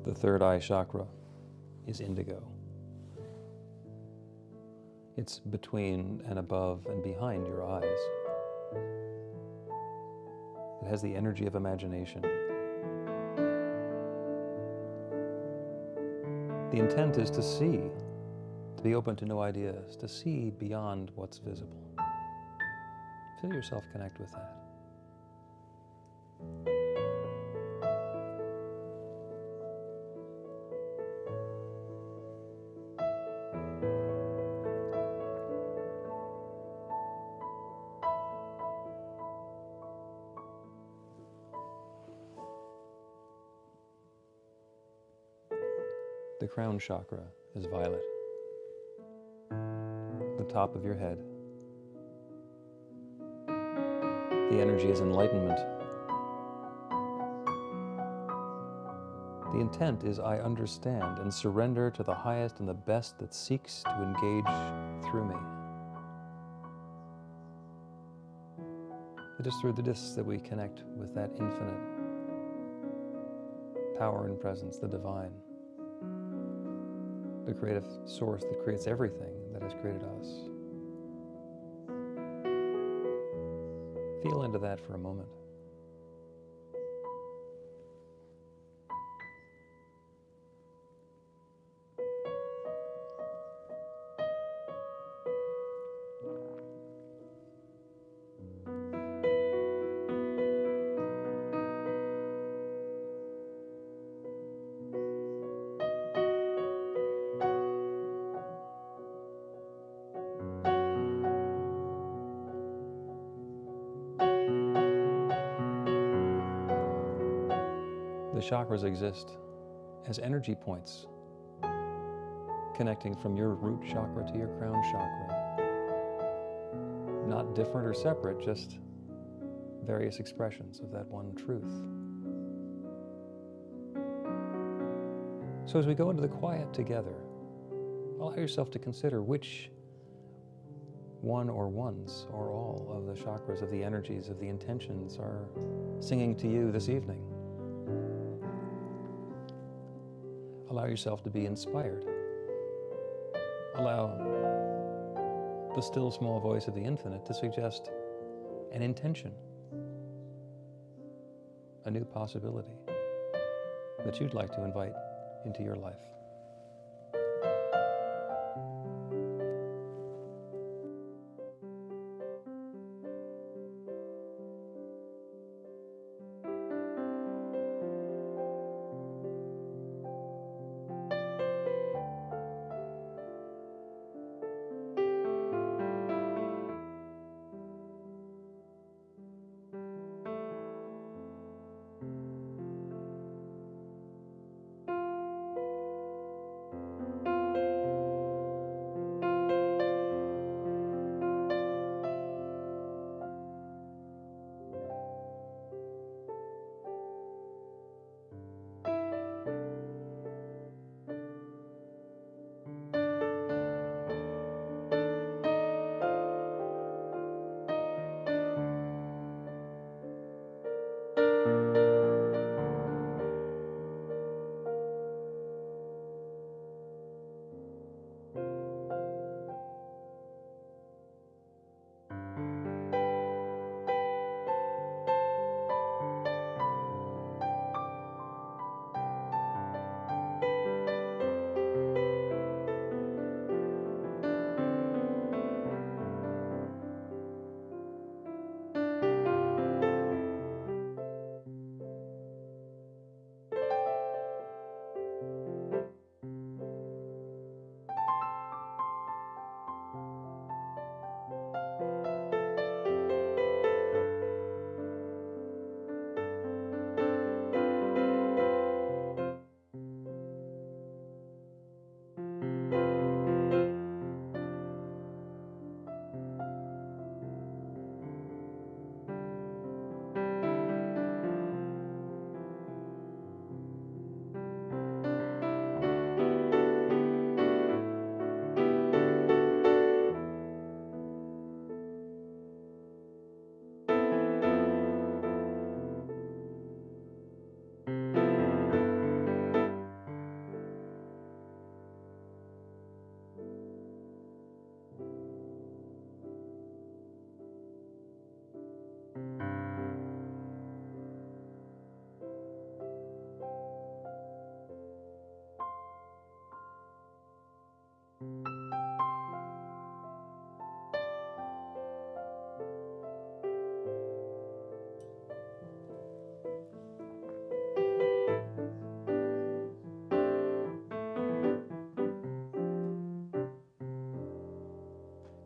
The third eye chakra is indigo. It's between and above and behind your eyes. It has the energy of imagination. The intent is to see, to be open to new ideas, to see beyond what's visible. Feel yourself connect with that. The crown chakra is violet. The top of your head. The energy is enlightenment. The intent is I understand and surrender to the highest and the best that seeks to engage through me. It is through this that we connect with that infinite power and presence, the divine, the creative source that creates everything that has created us. Feel into that for a moment. The chakras exist as energy points, connecting from your root chakra to your crown chakra. Not different or separate, just various expressions of that one truth. So as we go into the quiet together, allow yourself to consider which one or ones or all of the chakras, of the energies, of the intentions are singing to you this evening. Allow yourself to be inspired. Allow the still small voice of the infinite to suggest an intention, a new possibility that you'd like to invite into your life.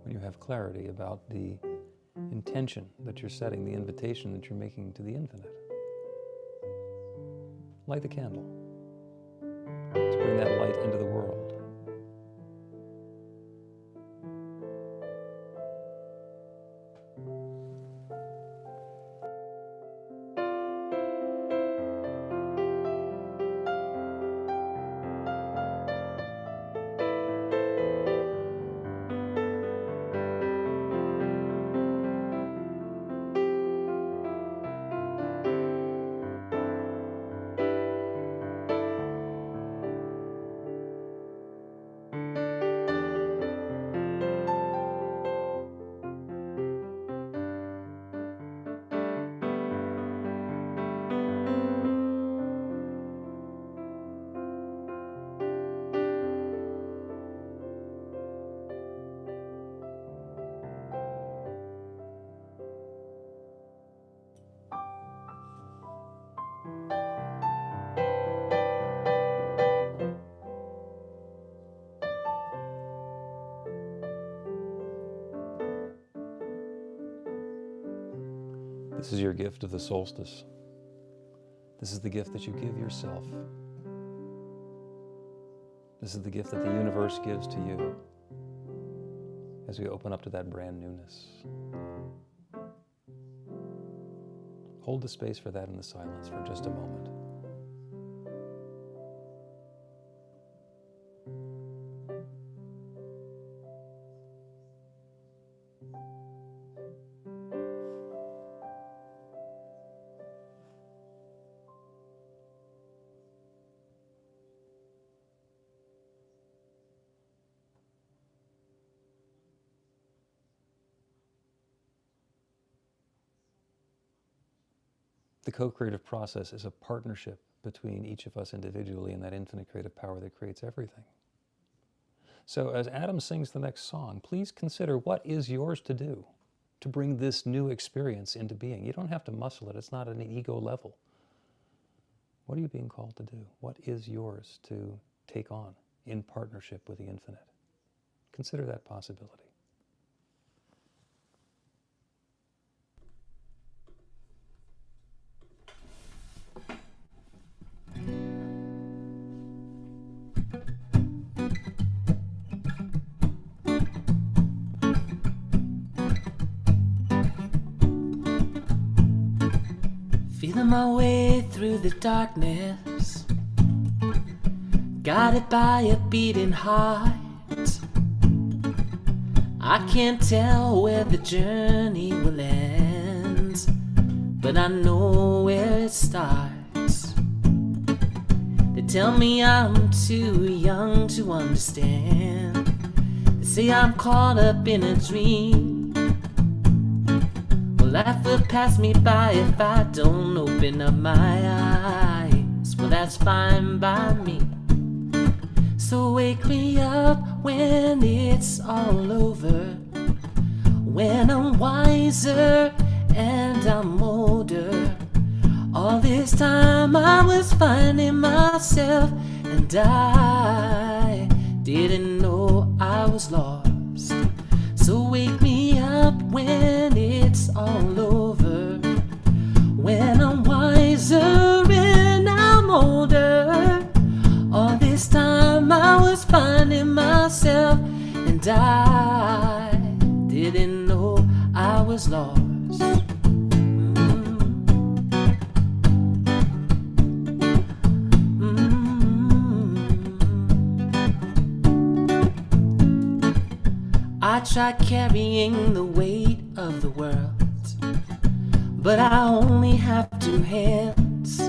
When you have clarity about the intention that you're setting, the invitation that you're making to the infinite, light the candle to bring that light into the world. This is your gift of the solstice. This is the gift that you give yourself. This is the gift that the universe gives to you as we open up to that brand newness. Hold the space for that in the silence for just a moment. The co-creative process is a partnership between each of us individually and that infinite creative power that creates everything. So as Adam sings the next song, please consider what is yours to do to bring this new experience into being. You don't have to muscle it. It's not at an ego level. What are you being called to do? What is yours to take on in partnership with the infinite? Consider that possibility. Feeling my way through the darkness, guided by a beating heart. I can't tell where the journey will end, but I know where it starts. They tell me I'm too young to understand. They say I'm caught up in a dream. Life will pass me by if I don't open up my eyes. Well, that's fine by me. So wake me up when it's all over, when I'm wiser and I'm older. All this time I was finding myself, and I didn't know I was lost. So wake me up when it's all over, when I'm wiser and I'm older. All this time I was finding myself, and I didn't know I was lost. I tried carrying the weight of the world, but I only have two hands.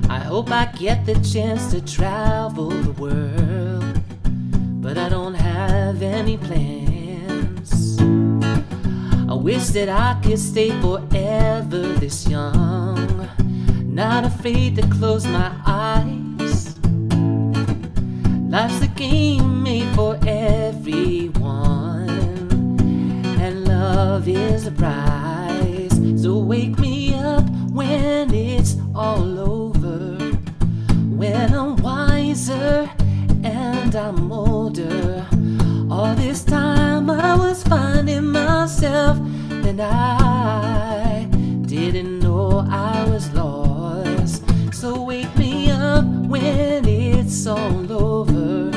I hope I get the chance to travel the world, but I don't have any plans. I wish that I could stay forever this young, not afraid to close my eyes. Life's a game made for everyone, and love is the prize. So wake me up when it's all over, when I'm wiser and I'm older. All this time I was finding myself, and I didn't know I was lost. So wake me up when it's all over,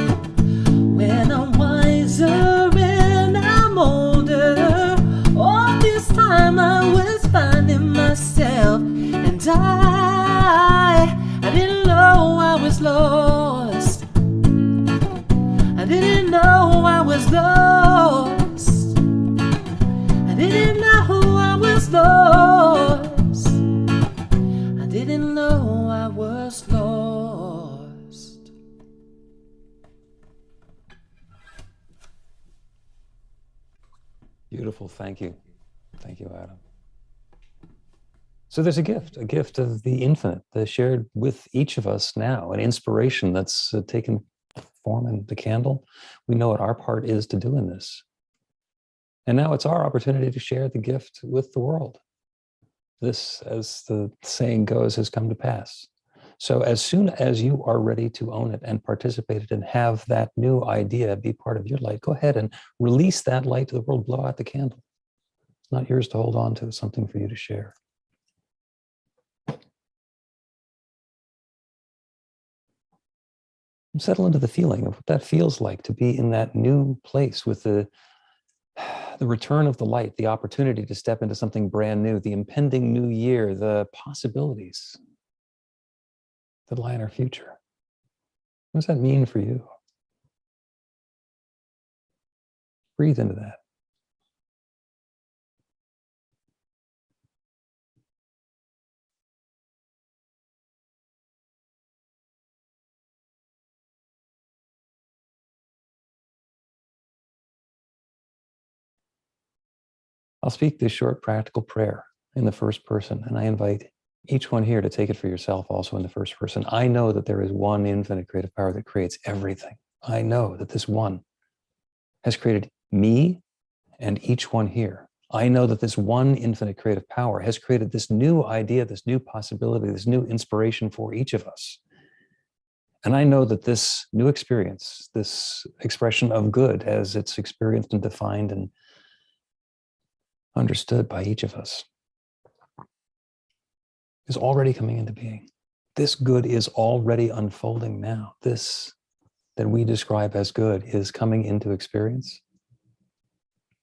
when I'm wiser and I'm older. All this time I was finding myself, and I didn't know I was lost. I didn't know I was lost. I didn't know I was lost. I didn't know I was lost. Beautiful. Thank you. Thank you, Adam. So there's a gift of the infinite that's shared with each of us now, an inspiration that's taken form in the candle. We know what our part is to do in this. And now it's our opportunity to share the gift with the world. This, as the saying goes, has come to pass. So as soon as you are ready to own it and participate in it and have that new idea be part of your light, go ahead and release that light to the world, blow out the candle. It's not yours to hold on to, it's something for you to share. Settle into the feeling of what that feels like to be in that new place with the return of the light, the opportunity to step into something brand new, the impending new year, the possibilities that lie in our future. What does that mean for you? Breathe into that. I'll speak this short practical prayer in the first person, and I invite each one here to take it for yourself also in the first person. I know that there is one infinite creative power that creates everything. I know that this one has created me and each one here. I know that this one infinite creative power has created this new idea, this new possibility, this new inspiration for each of us. And I know that this new experience, this expression of good as it's experienced and defined and understood by each of us, is already coming into being. This good is already unfolding now. This that we describe as good is coming into experience,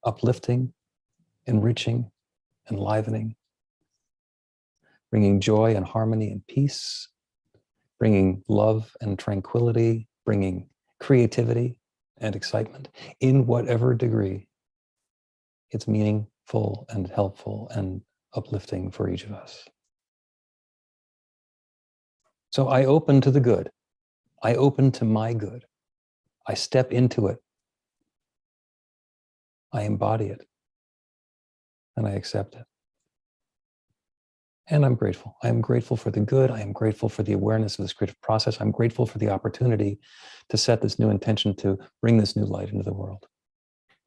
uplifting, enriching, enlivening, bringing joy and harmony and peace, bringing love and tranquility, bringing creativity and excitement in whatever degree it's meaningful and helpful and uplifting for each of us. So I open to the good. I open to my good. I step into it. I embody it. And I accept it. And I'm grateful. I am grateful for the good. I am grateful for the awareness of this creative process. I'm grateful for the opportunity to set this new intention to bring this new light into the world.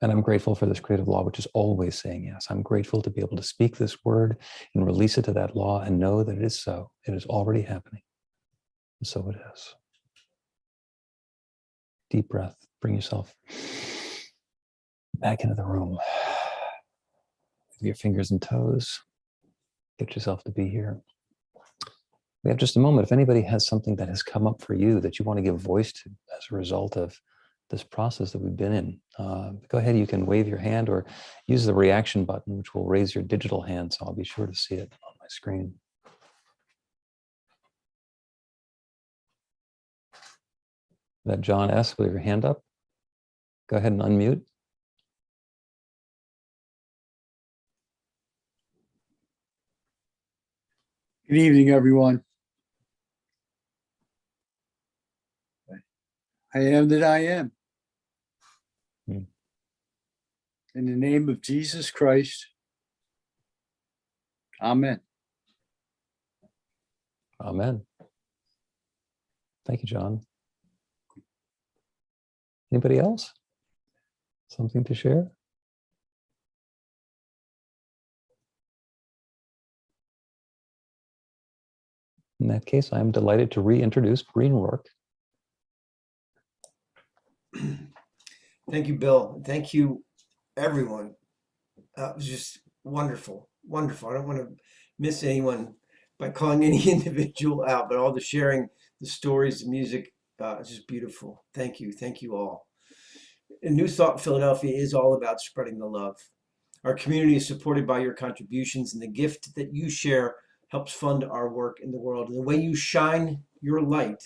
And I'm grateful for this creative law, which is always saying yes. I'm grateful to be able to speak this word and release it to that law and know that it is so. It is already happening. And so it is. Deep breath. Bring yourself back into the room. With your fingers and toes. Get yourself to be here. We have just a moment. If anybody has something that has come up for you that you want to give voice to as a result of this process that we've been in, go ahead. You can wave your hand or use the reaction button, which will raise your digital hand. So I'll be sure to see it on my screen. That John S. with your hand up. Go ahead and unmute. Good evening, everyone. I am that I am. In the name of Jesus Christ, amen. Amen. Thank you, John. Anybody else? Something to share? In that case, I'm delighted to reintroduce Breen Rourke. Thank you, Bill. Thank you, everyone. It was just wonderful, wonderful. I don't want to miss anyone by calling any individual out, but all the sharing, the stories, the music, it's just beautiful. Thank you all. And New Thought Philadelphia is all about spreading the love. Our community is supported by your contributions, and the gift that you share helps fund our work in the world. And the way you shine your light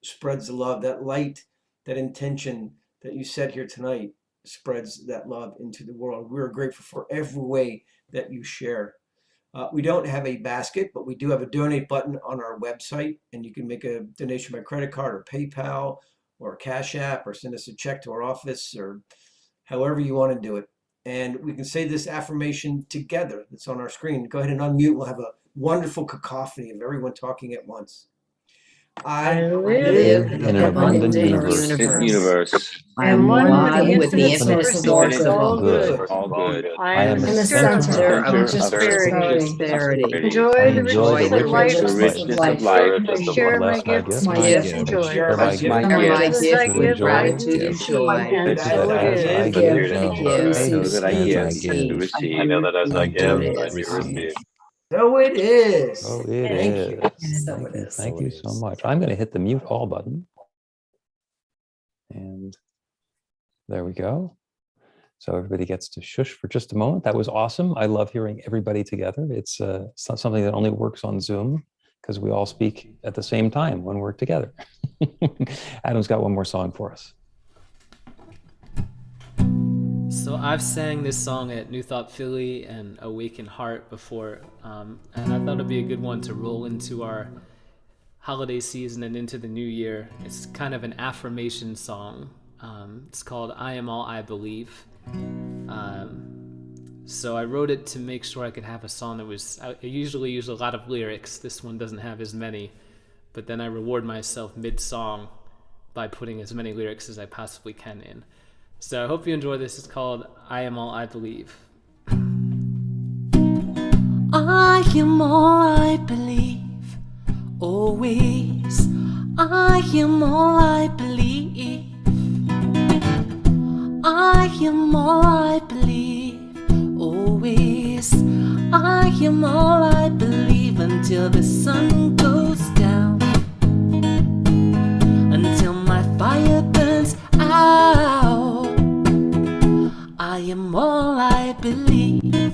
spreads the love. That light, that intention that you set here tonight spreads that love into the world. We're grateful for every way that you share. We don't have a basket, but we do have a donate button on our website, and you can make a donation by credit card or PayPal or Cash App, or send us a check to our office, or however you want to do it. And we can say this affirmation together that's on our screen. Go ahead and unmute. We'll have a wonderful cacophony of everyone talking at once. I live in an abundant universe. I am one with the infinite source of all good. I am in the center of prosperity. Enjoy the richness of life. Share my gifts, my gift, and joy. Share my gift, My gift and with joy. gratitude and joy. As I give, I know that I give, I know that as I give, I receive. So it is. Oh, it is. Thank you so much. I'm going to hit the mute all button. And there we go. So everybody gets to shush for just a moment. That was awesome. I love hearing everybody together. It's not something that only works on Zoom, because we all speak at the same time when we're together. Adam's got one more song for us. So I've sang this song at New Thought Philly and Awaken Heart before, and I thought it'd be a good one to roll into our holiday season and into the new year. It's kind of an affirmation song. It's called I Am All I Believe. So I wrote it to make sure I could have a song that was, I usually use a lot of lyrics. This one doesn't have as many, but then I reward myself mid-song by putting as many lyrics as I possibly can in. So I hope you enjoy this. It's called I Am All I Believe. I am all I believe, always. I am all I believe. I am all I believe, always. I am all I believe until the sun goes down, until my fire burns out. I am all I believe.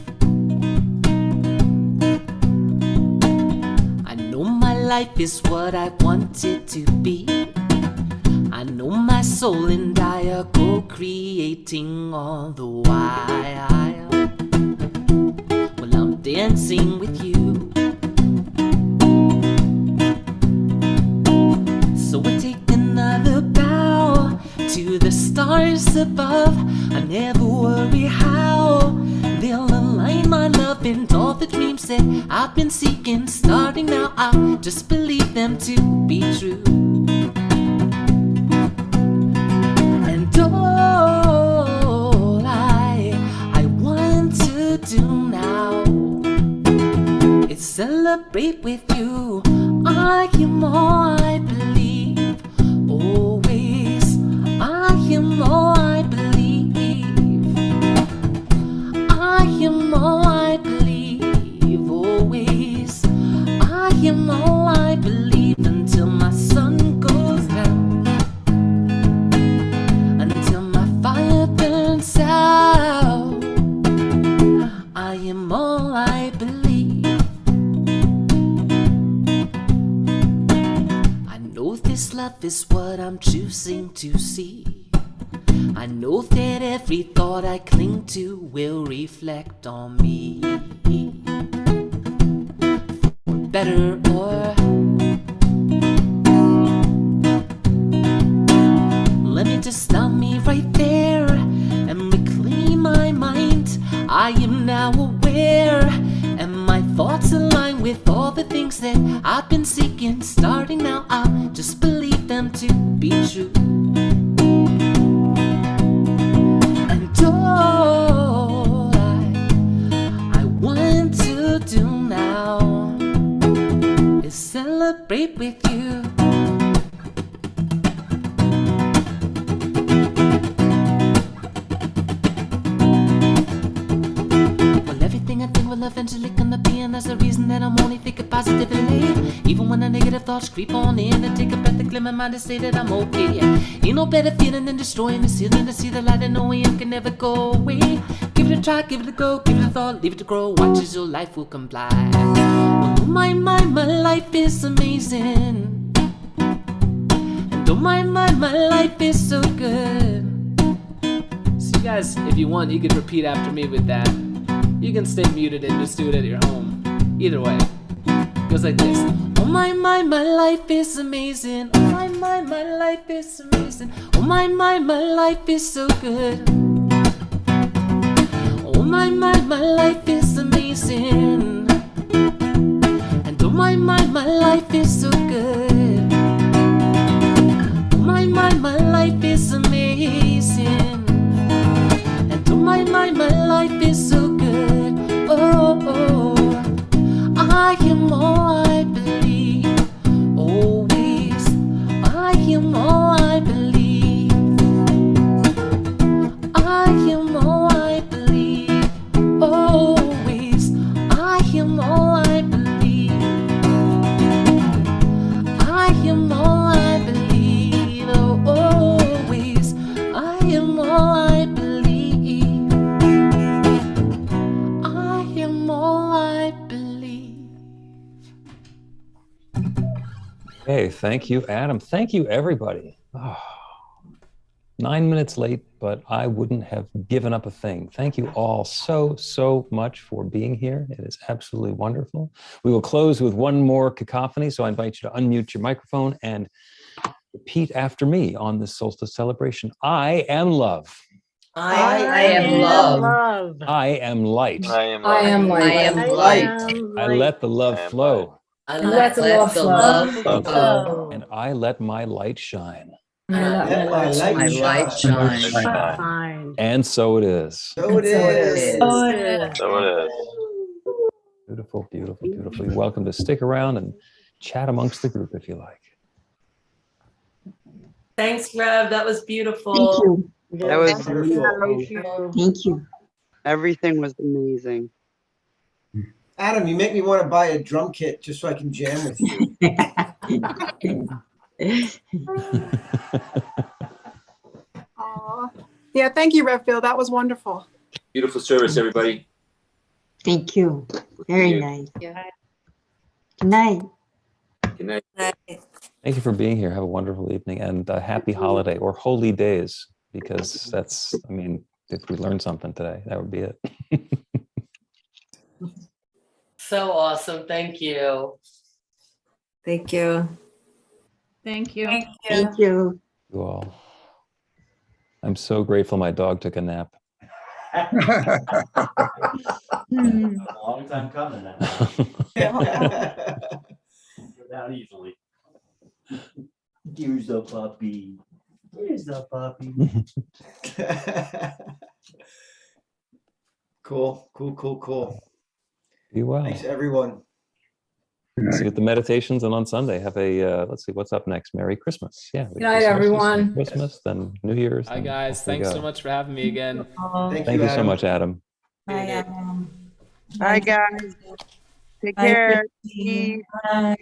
I know my life is what I want it to be. I know my soul and I are co-creating all the while. Well, I'm dancing with you. So I take another bow to the stars above. I never worry how they'll align my love and all the dreams that I've been seeking. Starting now, I'll just believe them to be true. And all I want to do now is celebrate with you. I am all I believe, always. I am all I believe. I am all I believe, always. I am all I believe until my sun goes down, until my fire burns out. I am all I believe. I know this love is what I'm choosing to see. I know that every thought I cling to will reflect on me, for better or let me just stop me right there and reclaim my mind. I am now aware, and my thoughts align with all the things that I've been seeking. Starting now, I'll just believe them to be true. celebrate with you. Well, everything I think will eventually come to be, and that's the reason that I'm only thinking positively. Even when the negative thoughts creep on in, and take a breath to clear my mind to say that I'm okay. Ain't no better feeling than destroying the ceiling to see the light and knowing it can never go away. Give it a try, give it a go, give it a thought, leave it to grow. Watch as your life will comply. Well, oh my life is amazing. And oh my life is so good. So you guys, if you want, you could repeat after me with that. You can stay muted and just do it at your home. Either way. It goes like this. Oh my life is amazing. Oh my life is amazing. Oh my life is so good. Oh my life is amazing. And oh my life is so good. Oh my life is amazing. And oh my life is so good. Oh, I am all I believe. Always, I am all I believe. I am all I believe. Always, I am all I believe. I am all I believe. Oh, always, I am all I believe. I am all I believe. Hey, thank you, Adam. Thank you, everybody. Oh, 9 minutes late, but I wouldn't have given up a thing. Thank you all so much for being here. It is absolutely wonderful. We will close with one more cacophony, so I invite you to unmute your microphone and repeat after me on this solstice celebration. I am love. I am love. I am light. I am light. I am light. I let the love flow. I let the love flow. And I let my light shine. Let my light shine. And so it is. So it is. So it is. Beautiful, beautiful, beautiful. You're welcome to stick around and chat amongst the group if you like. Thanks, Rev. That was beautiful. That was beautiful. Thank you. Everything was amazing. Adam, you make me want to buy a drum kit just so I can jam with you. Yeah, thank you, Revville. That was wonderful. Beautiful service, everybody. Thank you. Very nice. Good night. Good night. Thank you for being here. Have a wonderful evening and a happy holiday or holy days, because that's, I mean, if we learned something today, that would be it. So awesome. Thank you. Thank you. Thank you. Thank you. You all. I'm so grateful my dog took a nap. A long time coming now. Not easily. Here's the puppy. Here's the puppy. Cool. Be well. Thanks, everyone. See you at the meditations and on Sunday. Have a, let's see, what's up next? Merry Christmas. Yeah. Good night, everyone. Christmas, then New Year's. Hi, guys. Thanks so much for having me again. Thank you so much, Adam. Bye, Bye, guys. Take care. Bye.